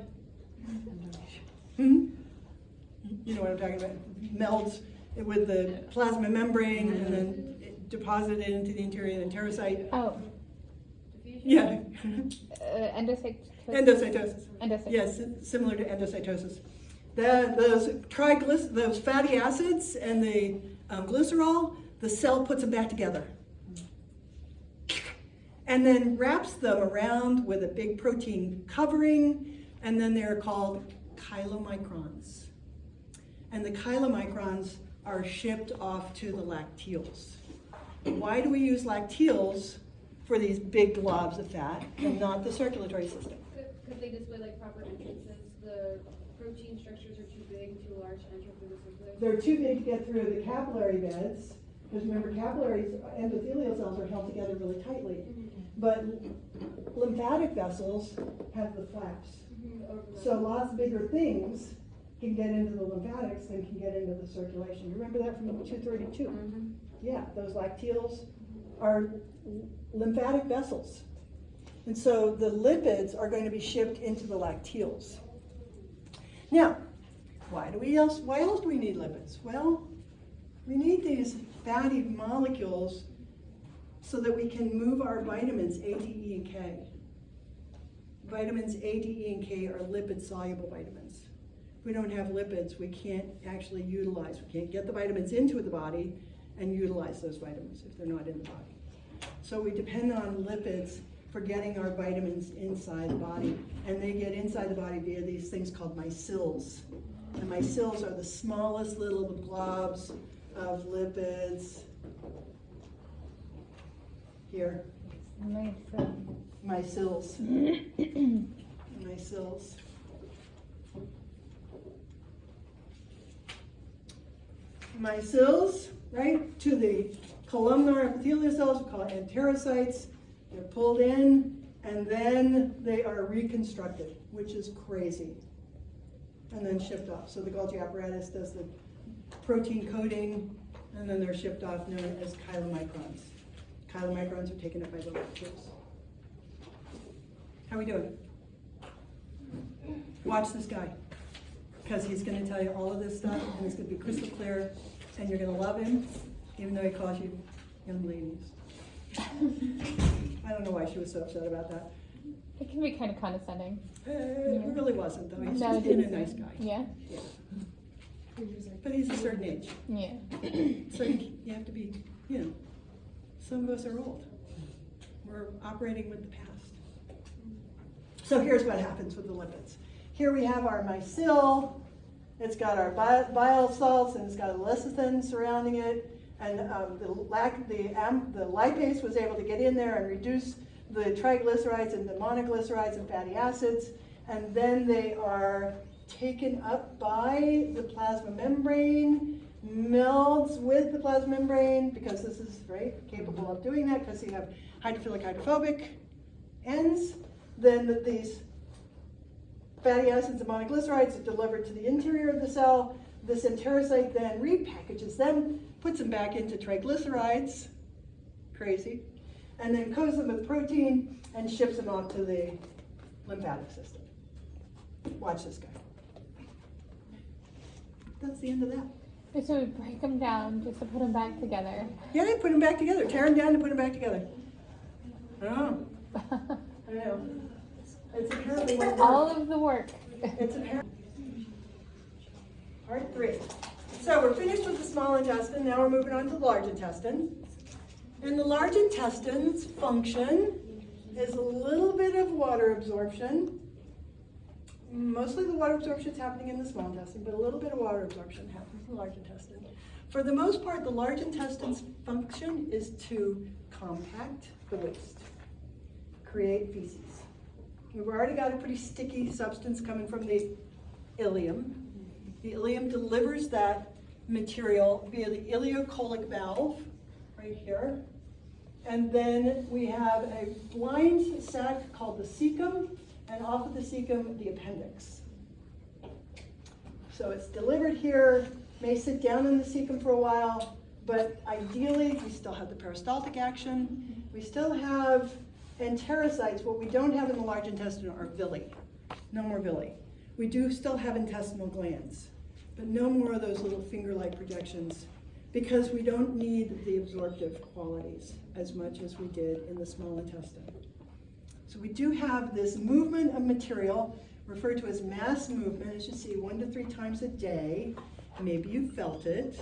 Speaker 1: You know what I'm talking about. Melds it with the plasma membrane and then deposited into the interior of the enterocyte.
Speaker 2: Oh,
Speaker 1: Yeah.
Speaker 2: endocytosis.
Speaker 1: Endocytosis.
Speaker 2: Endocytosis.
Speaker 1: Yes, similar to endocytosis. Those fatty acids and the glycerol, the cell puts them back together. And then wraps them around with a big protein covering, and then they're called chylomicrons. And the chylomicrons are shipped off to the lacteals. Why do we use lacteals for these big globs of fat and not the circulatory system?
Speaker 6: Because they display like proper entrances, the protein structures are too big, too large to enter through the circulation.
Speaker 1: They're too big to get through the capillary beds, because remember capillaries, endothelial cells are held together really tightly. But lymphatic vessels have the flaps. So lots bigger things can get into the lymphatics than can get into the circulation. You remember that from 232? Yeah, those lacteals are lymphatic vessels. And so the lipids are going to be shipped into the lacteals. Now, why else do we need lipids? Well, we need these fatty molecules so that we can move our vitamins A, D, E, and K. Vitamins A, D, E, and K are lipid-soluble vitamins. If we don't have lipids, we can't actually utilize, we can't get the vitamins into the body and utilize those vitamins if they're not in the body. So we depend on lipids for getting our vitamins inside the body, and they get inside the body via these things called micelles. And micelles are the smallest little globs of lipids. Here, micelles. Micelles. Micelles, right, to the columnar epithelial cells, we call it enterocytes. They're pulled in, and then they are reconstructed, which is crazy, and then shipped off. So the Golgi apparatus does the protein coding, and then they're shipped off, known as chylomicrons. Chylomicrons are taken up by the lacteals. How are we doing? Watch this guy, because he's going to tell you all of this stuff, and it's going to be crystal clear, and you're going to love him, even though he calls you young ladies. I don't know why she was so upset about that.
Speaker 2: It can be kind of condescending.
Speaker 1: It really wasn't, though. He's
Speaker 2: No,
Speaker 1: just
Speaker 2: it
Speaker 1: being a
Speaker 2: didn't.
Speaker 1: nice guy.
Speaker 2: Yeah?
Speaker 1: But he's a certain age.
Speaker 2: Yeah.
Speaker 1: So you have to be, some of us are old. We're operating with the past. So here's what happens with the lipids. Here we have our micelle. It's got our bile salts, and it's got a lecithin surrounding it. And the lipase was able to get in there and reduce the triglycerides and the monoglycerides and fatty acids. And then they are taken up by the plasma membrane, melds with the plasma membrane, because this is capable of doing that, because you have hydrophilic hydrophobic ends. Then these fatty acids and monoglycerides are delivered to the interior of the cell. This enterocyte then repackages them, puts them back into triglycerides, crazy, and then coats them with protein and ships them off to the lymphatic system. Watch this guy. That's the end of that.
Speaker 2: So we break them down just to put them back together.
Speaker 1: Yeah, they put them back together. Tear them down and put them back together. Oh, I know. It's apparently what works.
Speaker 2: All of the work.
Speaker 1: It's apparent. Part 3. So we're finished with the small intestine. Now we're moving on to the large intestine. And the large intestine's function is a little bit of water absorption, Mostly the water absorption is happening in the small intestine, but a little bit of water absorption happens in the large intestine. For the most part, the large intestine's function is to compact the waste, create feces. We've already got a pretty sticky substance coming from the ileum. The ileum delivers that material via the ileocolic valve, right here. And then we have a blind sac called the cecum, and off of the cecum, the appendix. So it's delivered here, may sit down in the cecum for a while, but ideally, we still have the peristaltic action. We still have enterocytes. What we don't have in the large intestine are villi. No more villi. We do still have intestinal glands, but no more of those little finger-like projections, because we don't need the absorptive qualities as much as we did in the small intestine. So we do have this movement of material referred to as mass movement, as you see, 1 to 3 times a day. Maybe you felt it,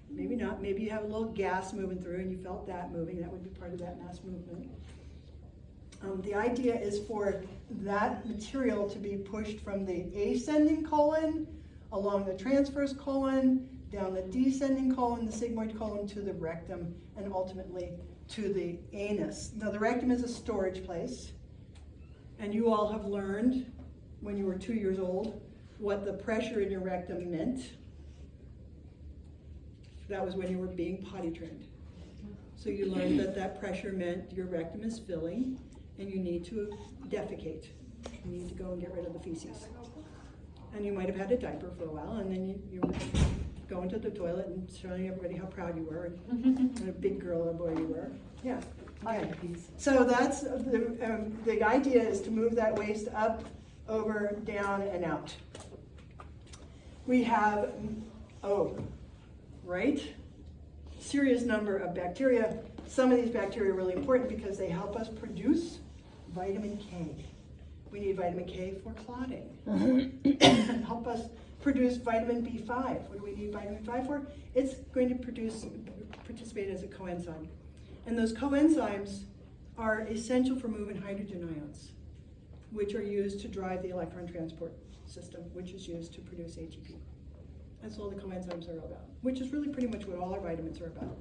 Speaker 1: maybe not. Maybe you have a little gas moving through and you felt that moving. That would be part of that mass movement. The idea is for that material to be pushed from the ascending colon, along the transverse colon, down the descending colon, the sigmoid colon, to the rectum, and ultimately to the anus. Now, the rectum is a storage place, and you all have learned when you were 2 years old what the pressure in your rectum meant. That was when you were being potty trained. So you learned that that pressure meant your rectum is filling and you need to defecate. You need to go and get rid of the feces. And you might have had a diaper for a while, and then you were going to the toilet and showing everybody how proud you were and what a big girl or boy you were. Yeah. Okay. So that's the idea is to move that waste up, over, down, and out. We have, serious number of bacteria. Some of these bacteria are really important because they help us produce vitamin K. We need vitamin K for clotting. Help us produce vitamin B5. What do we need vitamin B5 for? It's going to participate as a coenzyme. And those coenzymes are essential for moving hydrogen ions, which are used to drive the electron transport system, which is used to produce ATP. That's all the coenzymes are about, which is really pretty much what all our vitamins are about,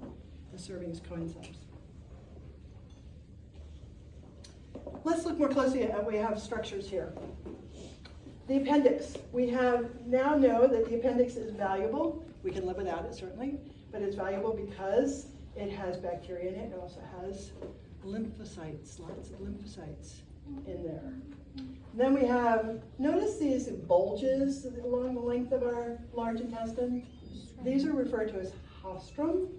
Speaker 1: is serving as coenzymes. Let's look more closely at we have structures here. The appendix. We now know that the appendix is valuable. We can live without it, certainly, but it's valuable because it has bacteria in it. It also has lymphocytes, lots of lymphocytes in there. Then we have, notice these bulges along the length of our large intestine. These are referred to as haustrum,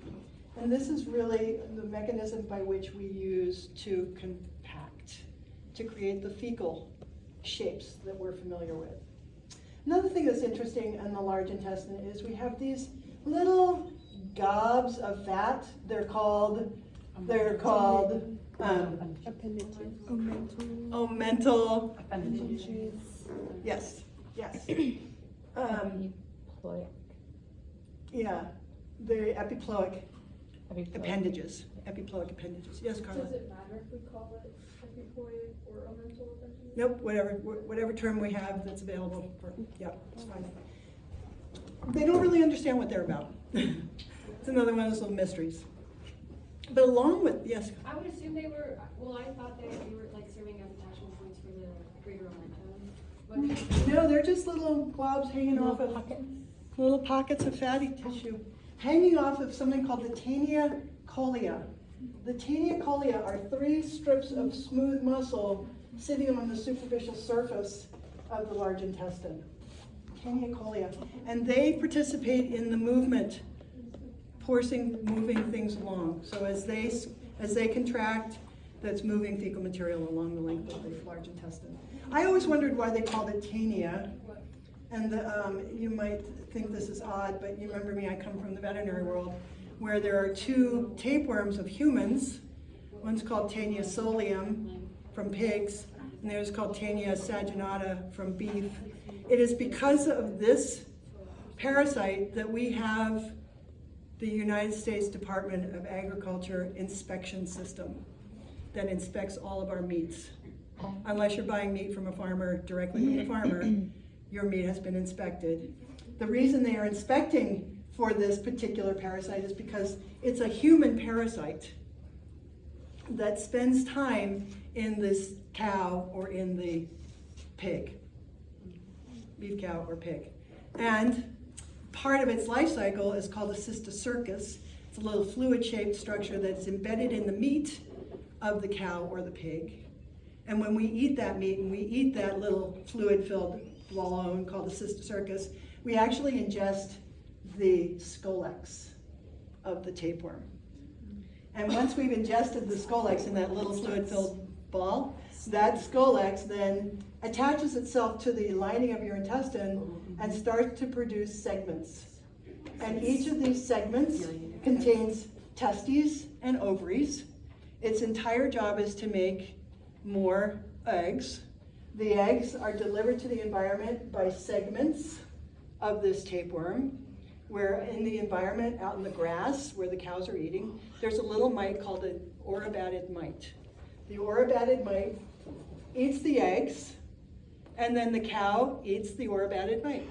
Speaker 1: and this is really the mechanism by which we use to compact, to create the fecal shapes that we're familiar with. Another thing that's interesting in the large intestine is we have these little gobs of fat. They're called
Speaker 4: Appendages.
Speaker 1: omental.
Speaker 7: Appendages.
Speaker 1: Yes.
Speaker 2: Epiploic.
Speaker 1: Yeah, the epiploic appendages. Epiploic appendages. Yes, Carla?
Speaker 6: Does it matter if we call it epiploid or omental appendage?
Speaker 1: Nope, whatever term we have that's available for, yeah, it's fine. They don't really understand what they're about. It's another one of those little mysteries. But along with, yes?
Speaker 6: I would assume they were, well, I thought they were like serving as attachment points for the greater omentum. But
Speaker 1: No, they're just little globs hanging off of little pockets of fatty tissue, hanging off of something called the taenia colia. The taenia colia are 3 strips of smooth muscle sitting on the superficial surface of the large intestine. Taenia colia. And they participate in the movement, moving things along. So as they contract, that's moving fecal material along the length of the large intestine. I always wondered why they called it taenia. And you might think this is odd, but you remember me, I come from the veterinary world, where there are 2 tapeworms of humans. One's called Taenia solium from pigs, and the other's called Taenia saginata from beef. It is because of this parasite that we have the United States Department of Agriculture inspection system that inspects all of our meats. Unless you're buying meat from a farmer, directly from the farmer, your meat has been inspected. The reason they are inspecting for this particular parasite is because it's a human parasite that spends time in this cow or in the pig, beef cow or pig. And part of its life cycle is called a cysticercus. It's a little fluid-shaped structure that's embedded in the meat of the cow or the pig. And when we eat that meat and we eat that little fluid-filled balloon called the cysticercus, we actually ingest the scolex of the tapeworm. And once we've ingested the scolex in that little fluid-filled ball, that scolex then attaches itself to the lining of your intestine and starts to produce segments. And each of these segments contains testes and ovaries. Its entire job is to make more eggs. The eggs are delivered to the environment by segments of this tapeworm, where in the environment, out in the grass, where the cows are eating, there's a little mite called an orobatid mite. The orobatid mite eats the eggs, and then the cow eats the orobatid mite.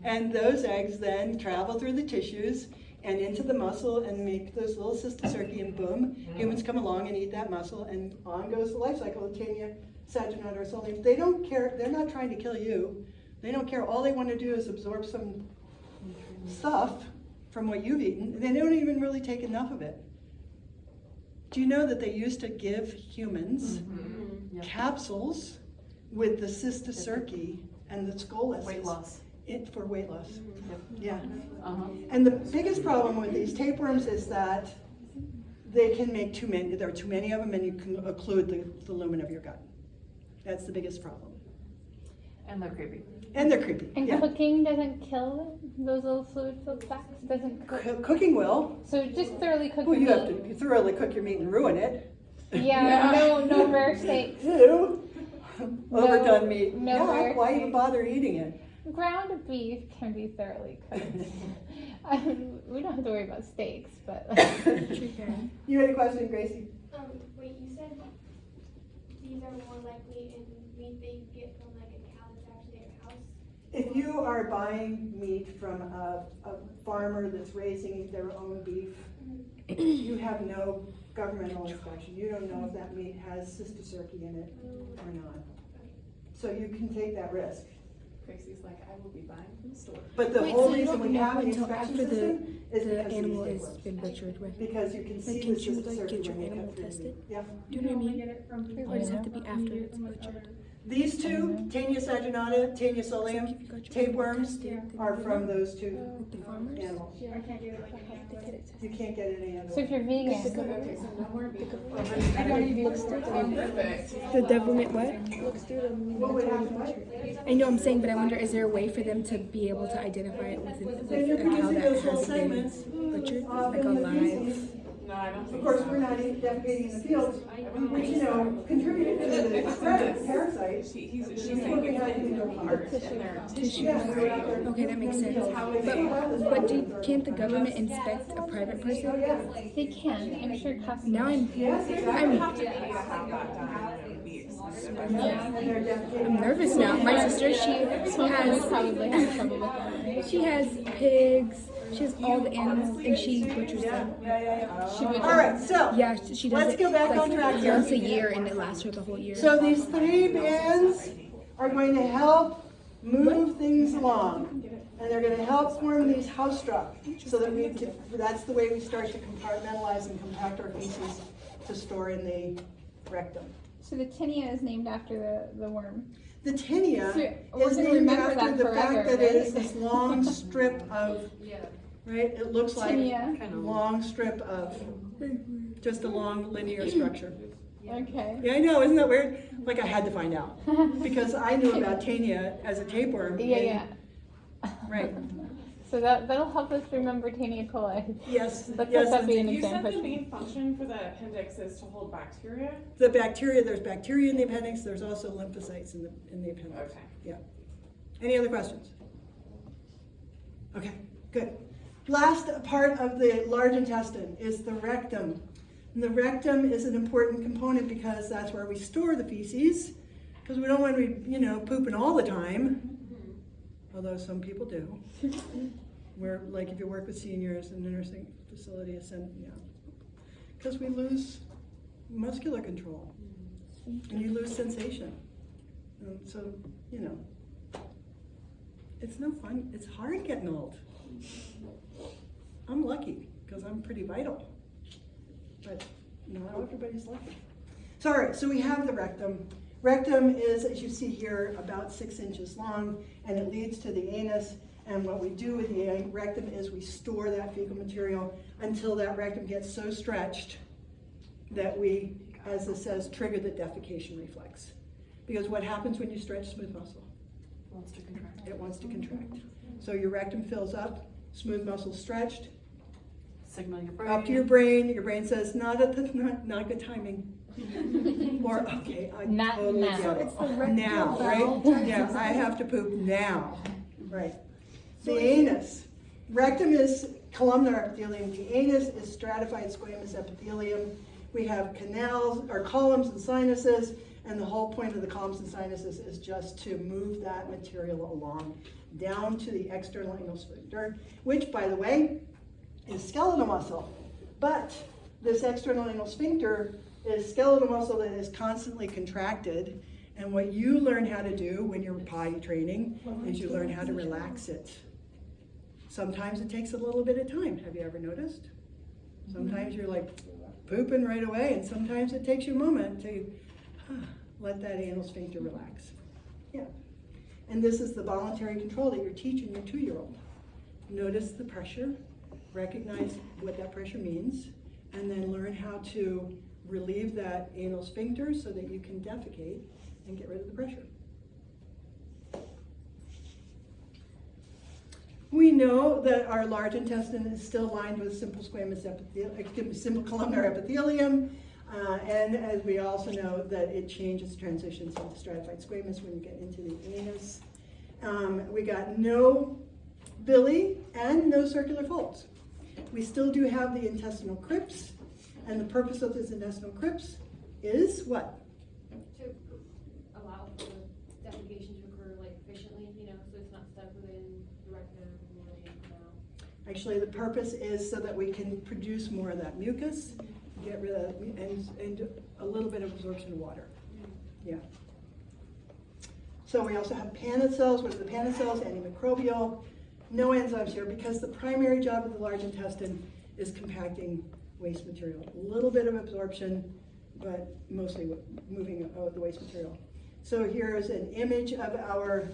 Speaker 1: And those eggs then travel through the tissues and into the muscle and make those little cysticerci, and boom, humans come along and eat that muscle, and on goes the life cycle of Taenia saginata or solium. They don't care, they're not trying to kill you. They don't care, all they want to do is absorb some stuff from what you've eaten. They don't even really take enough of it. Do you know that they used to give humans capsules with the cysticerci and the scolex?
Speaker 7: Weight loss.
Speaker 1: For weight loss. Yeah.
Speaker 7: Uh-huh.
Speaker 1: And the biggest problem with these tapeworms is that they can make too many. There are too many of them, and you can occlude the lumen of your gut. That's the biggest problem.
Speaker 7: And they're creepy.
Speaker 1: And they're creepy.
Speaker 2: And
Speaker 1: Yeah.
Speaker 2: cooking doesn't kill them? Those little fluid-filled sacs doesn't cook?
Speaker 1: Cooking will.
Speaker 2: So just thoroughly cook
Speaker 1: Well,
Speaker 2: your
Speaker 1: you have
Speaker 2: meat.
Speaker 1: to thoroughly cook your meat and ruin it.
Speaker 2: Yeah, no rare steaks.
Speaker 1: Ew. Overdone meat.
Speaker 2: no
Speaker 1: Yeah,
Speaker 2: rare
Speaker 1: why even
Speaker 2: steaks.
Speaker 1: bother eating it?
Speaker 2: Ground beef can be thoroughly cooked. We don't have to worry about steaks, but
Speaker 1: You had a question, Gracie?
Speaker 8: Wait, you said these are more likely in meat they get from like a cow that's actually at a house?
Speaker 1: If you are buying meat from a farmer that's raising their own beef, you have no governmental inspection. You don't know if that meat has cysticerci in it or not. So you can take that risk.
Speaker 3: Gracie's like, I will be buying from the store.
Speaker 1: But the
Speaker 4: Wait,
Speaker 1: whole
Speaker 4: so you
Speaker 1: reason
Speaker 4: don't
Speaker 1: we
Speaker 4: know
Speaker 1: have the
Speaker 4: until
Speaker 1: inspection
Speaker 4: after
Speaker 1: system is
Speaker 4: the
Speaker 1: because of these
Speaker 4: animal has
Speaker 1: tapeworms.
Speaker 4: been butchered, right?
Speaker 1: Because you can see
Speaker 4: can't
Speaker 1: the
Speaker 4: you, like,
Speaker 1: cysticerci
Speaker 4: get your
Speaker 1: when they
Speaker 4: animal
Speaker 1: cut through the
Speaker 4: tested?
Speaker 1: meat. Yeah.
Speaker 4: Do you know what I
Speaker 6: only
Speaker 4: mean?
Speaker 6: get it from
Speaker 4: Or does it have to be after it's butchered?
Speaker 1: These two, Taenia saginata, Taenia
Speaker 4: So like
Speaker 1: solium,
Speaker 4: if you got your
Speaker 1: tapeworms
Speaker 4: animal tested,
Speaker 1: are from those two
Speaker 4: with the farmers?
Speaker 1: animals.
Speaker 6: I can't get it like a
Speaker 4: They get it
Speaker 1: You
Speaker 4: tested.
Speaker 1: can't get it any other
Speaker 2: so if
Speaker 1: way.
Speaker 2: you're vegan,
Speaker 3: Okay, so no more beef.
Speaker 6: I don't even look
Speaker 3: Perfect.
Speaker 4: The government what?
Speaker 1: What would happen?
Speaker 4: I know I'm saying, but I wonder, is there a way for them to be able to identify it with
Speaker 1: When you're
Speaker 4: a cow
Speaker 1: producing
Speaker 4: that
Speaker 1: those little
Speaker 4: has been
Speaker 1: segments,
Speaker 4: butchered? Like a
Speaker 1: often the
Speaker 4: live?
Speaker 1: feces,
Speaker 3: No, I don't think
Speaker 1: of course,
Speaker 3: so.
Speaker 1: we're not defecating in the fields, which, you know, contributed to the spread of parasites.
Speaker 3: She's saying it's in their heart and their tissue.
Speaker 1: Yeah, we're out there.
Speaker 4: Okay, that makes sense. Can't the government inspect a private person?
Speaker 2: they can. I'm sure customers.
Speaker 4: Now I'm
Speaker 1: Yes,
Speaker 3: You
Speaker 1: exactly.
Speaker 3: have to pay to have that done, and it would be expensive.
Speaker 1: And they're defecating.
Speaker 4: nervous now. My sister, she
Speaker 2: Smokers
Speaker 4: has
Speaker 2: probably have trouble with that.
Speaker 4: she has pigs. She has all the animals, and she butchers them.
Speaker 2: She would.
Speaker 1: All right, so,
Speaker 4: Yeah, she does
Speaker 1: Let's
Speaker 4: it
Speaker 1: go back
Speaker 4: like
Speaker 1: on track here.
Speaker 4: once a year, and it lasts her the whole year.
Speaker 1: so these three bands are going to help move things along. And they're gonna help form these house struck, so that we can, that's the way we start to compartmentalize and compact our feces to store in the rectum.
Speaker 2: So the tinea is named after the worm.
Speaker 1: The tinea
Speaker 2: So we're
Speaker 1: is
Speaker 2: gonna
Speaker 1: named
Speaker 2: remember
Speaker 1: after
Speaker 2: that
Speaker 1: the
Speaker 2: forever,
Speaker 1: fact that it is
Speaker 2: right?
Speaker 1: this long strip of, right, it looks like
Speaker 2: Tinea.
Speaker 1: a long strip of, just a long linear structure.
Speaker 2: Okay.
Speaker 1: Yeah, I know, isn't that weird? Like I had to find out, because I knew about tinea as a tapeworm.
Speaker 2: Yeah.
Speaker 1: Right,
Speaker 2: So that'll help us remember Taenia coli.
Speaker 1: yes,
Speaker 2: Let's
Speaker 1: yes.
Speaker 2: let that be
Speaker 1: and
Speaker 2: an
Speaker 3: You said
Speaker 2: exam
Speaker 3: the
Speaker 2: question.
Speaker 3: main function for the appendix is to hold bacteria?
Speaker 1: The bacteria, there's bacteria in the appendix, there's also lymphocytes in the appendix.
Speaker 3: Okay.
Speaker 1: Yeah. Any other questions? Okay, good. Last part of the large intestine is the rectum. And the rectum is an important component because that's where we store the feces, Because we don't want to be, pooping all the time, although some people do. Where, like, if you work with seniors in the nursing facility, because we lose muscular control and you lose sensation. And so, it's no fun. It's hard getting old. I'm lucky because I'm pretty vital, but not everybody's lucky. So, all right, so we have the rectum. Rectum is, as you see here, about 6 inches long, and it leads to the anus. And what we do with the rectum is we store that fecal material until that rectum gets so stretched that we, as this says, trigger the defecation reflex. Because what happens when you stretch smooth muscle?
Speaker 7: It wants to contract.
Speaker 1: It wants to contract. So your rectum fills up, smooth muscle stretched,
Speaker 7: Signal your brain.
Speaker 1: up to your brain says, not good timing. Or, okay, I
Speaker 2: Not
Speaker 1: totally
Speaker 2: now.
Speaker 1: get it.
Speaker 4: It's the rectal
Speaker 1: Now,
Speaker 4: valve.
Speaker 1: right? Yeah, I have to poop now. Right. The anus. Rectum is columnar epithelium. The anus is stratified squamous epithelium. We have canals, or columns and sinuses, and the whole point of the columns and sinuses is just to move that material along down to the external anal sphincter, which, by the way, is skeletal muscle. But this external anal sphincter is skeletal muscle that is constantly contracted. And what you learn how to do when you're potty training is you learn how to relax it. Sometimes it takes a little bit of time. Have you ever noticed? Sometimes you're like pooping right away, and sometimes it takes you a moment to let that anal sphincter relax. Yeah. And this is the voluntary control that you're teaching your 2-year-old. Notice the pressure, recognize what that pressure means, and then learn how to relieve that anal sphincter so that you can defecate and get rid of the pressure. We know that our large intestine is still lined with simple squamous epithelium, simple columnar epithelium, and as we also know that it changes, transitions into stratified squamous when you get into the anus. We got no villi and no circular folds. We still do have the intestinal crypts, and the purpose of this intestinal crypts is what?
Speaker 6: To allow for defecation to occur efficiently, so it's not stuck within the rectum or the canal.
Speaker 1: Actually, the purpose is so that we can produce more of that mucus, get rid of and a little bit of absorption of water. Yeah. So we also have Paneth cells. What are the Paneth cells? Antimicrobial. No enzymes here because the primary job of the large intestine is compacting waste material. A little bit of absorption, but mostly moving the waste material. So here is an image of our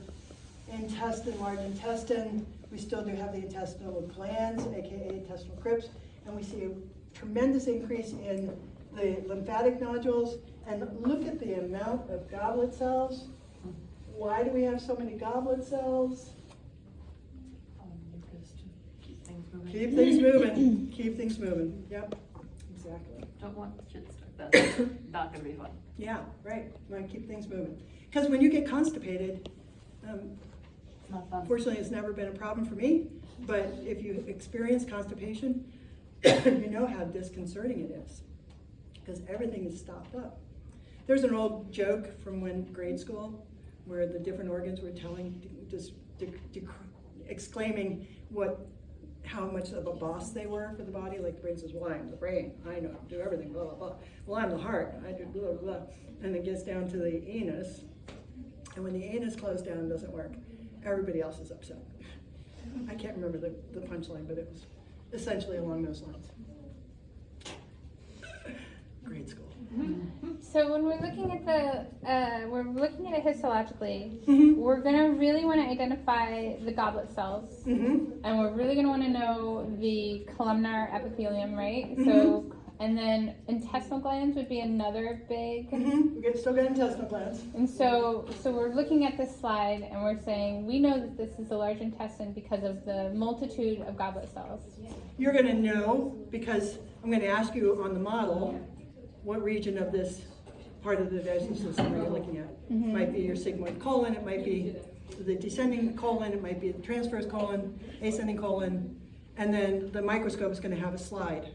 Speaker 1: intestine, large intestine. We still do have the intestinal glands, aka intestinal crypts, and we see a tremendous increase in the lymphatic nodules. And look at the amount of goblet cells. Why do we have so many goblet cells?
Speaker 7: Mucus to keep things moving.
Speaker 1: Keep things moving. Keep things moving. Yep, exactly.
Speaker 7: Don't want shit stuck. That's not gonna be fun.
Speaker 1: Yeah, right. Want to keep things moving. Because when you get constipated,
Speaker 7: Not fun.
Speaker 1: fortunately, it's never been a problem for me. But if you experience constipation, you know how disconcerting it is because everything is stopped up. There's an old joke from grade school where the different organs were exclaiming how much of a boss they were for the body. Like the brain says, well, I'm the brain. I know, do everything, blah, blah, blah. Well, I'm the heart. I do blah, blah, blah. And it gets down to the anus. And when the anus closed down and doesn't work, everybody else is upset. I can't remember the punchline, but it was essentially along those lines. Grade school.
Speaker 2: So when we're looking at it histologically,
Speaker 1: Mhm.
Speaker 2: we're gonna really want to identify the goblet cells,
Speaker 1: Mm-hmm.
Speaker 2: and we're really gonna want to know the columnar epithelium, right?
Speaker 1: Mhm.
Speaker 2: So, and then intestinal glands would be another big.
Speaker 1: Mm-hmm. We still got intestinal glands.
Speaker 2: And so we're looking at this slide, and we're saying we know that this is the large intestine because of the multitude of goblet cells.
Speaker 1: You're going to know because I'm going to ask you on the model what region of this part of the digestive system are you looking at. It might be your sigmoid colon, it might be the descending colon, it might be the transverse colon, ascending colon, and then the microscope is going to have a slide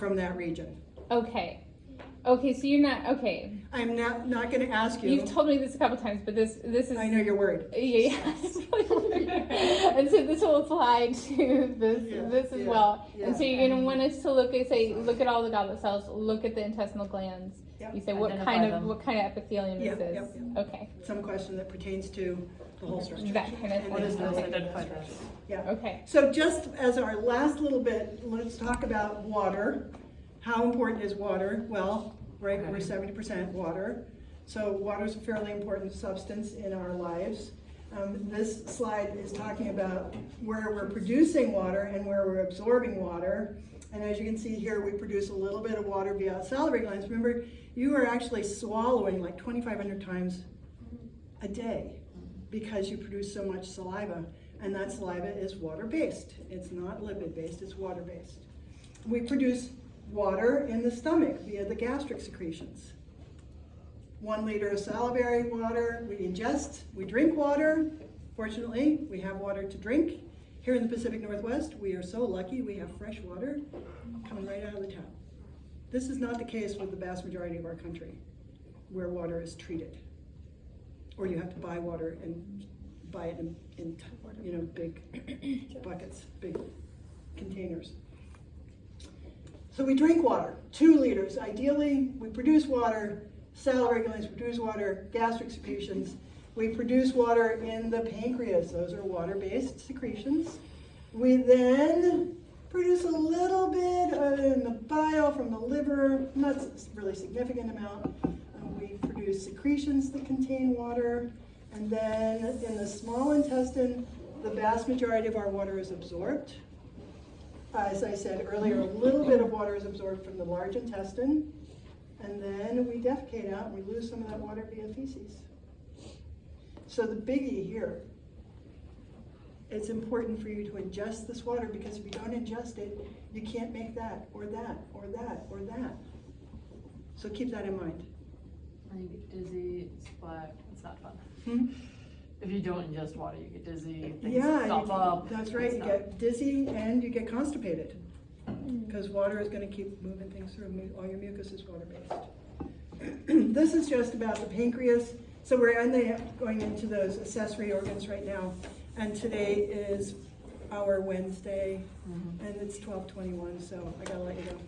Speaker 1: from that region.
Speaker 2: Okay. Okay, so you're not, okay.
Speaker 1: I'm not gonna ask you.
Speaker 2: You've told me this a couple times, but this is.
Speaker 1: I know you're worried.
Speaker 2: Yeah. And so this will apply to this as well. And so you're gonna want us to look at all the goblet cells, look at the intestinal glands.
Speaker 1: Yep.
Speaker 2: You say
Speaker 7: Identify them.
Speaker 2: what kind of epithelium
Speaker 1: Yeah,
Speaker 2: is this?
Speaker 1: yep,
Speaker 2: Okay.
Speaker 1: Some question that pertains to the whole structure.
Speaker 2: That kind of
Speaker 1: And
Speaker 7: What is
Speaker 1: then-
Speaker 7: this? Identify this.
Speaker 1: Yeah.
Speaker 2: Okay.
Speaker 1: So just as our last little bit, let's talk about water. How important is water? Well, right, we're 70% water. So water is a fairly important substance in our lives. This slide is talking about where we're producing water and where we're absorbing water. And as you can see here, we produce a little bit of water via salivary glands. Remember, you are actually swallowing like 2,500 times a day because you produce so much saliva. And that saliva is water-based. It's not lipid-based, it's water-based. We produce water in the stomach via the gastric secretions. 1 liter of salivary water we ingest, we drink water. Fortunately, we have water to drink. Here in the Pacific Northwest, we are so lucky we have fresh water coming right out of the tap. This is not the case with the vast majority of our country, where water is treated. Or you have to buy water and buy it in big buckets, big containers. So we drink water, 2 liters. Ideally, we produce water, salivary glands produce water, gastric secretions. We produce water in the pancreas. Those are water-based secretions. We then produce a little bit in the bile from the liver, not a really significant amount. We produce secretions that contain water. And then in the small intestine, the vast majority of our water is absorbed. As I said earlier, a little bit of water is absorbed from the large intestine. And then we defecate out and we lose some of that water via feces. So the biggie here, it's important for you to ingest this water, because if you don't ingest it, you can't make that, or that, or that, or that. So keep that in mind.
Speaker 7: You get dizzy, it's black, it's not fun.
Speaker 1: Hmm?
Speaker 7: If you don't ingest water, you get dizzy, things
Speaker 1: Yeah,
Speaker 7: stop up.
Speaker 1: that's right.
Speaker 7: it's
Speaker 1: You
Speaker 7: not-
Speaker 1: get dizzy and you get constipated, because water is going to keep moving things through. All your mucus is water-based. This is just about the pancreas. So we're going into those accessory organs right now. And today is our Wednesday, and it's 12:21, so I gotta let you go.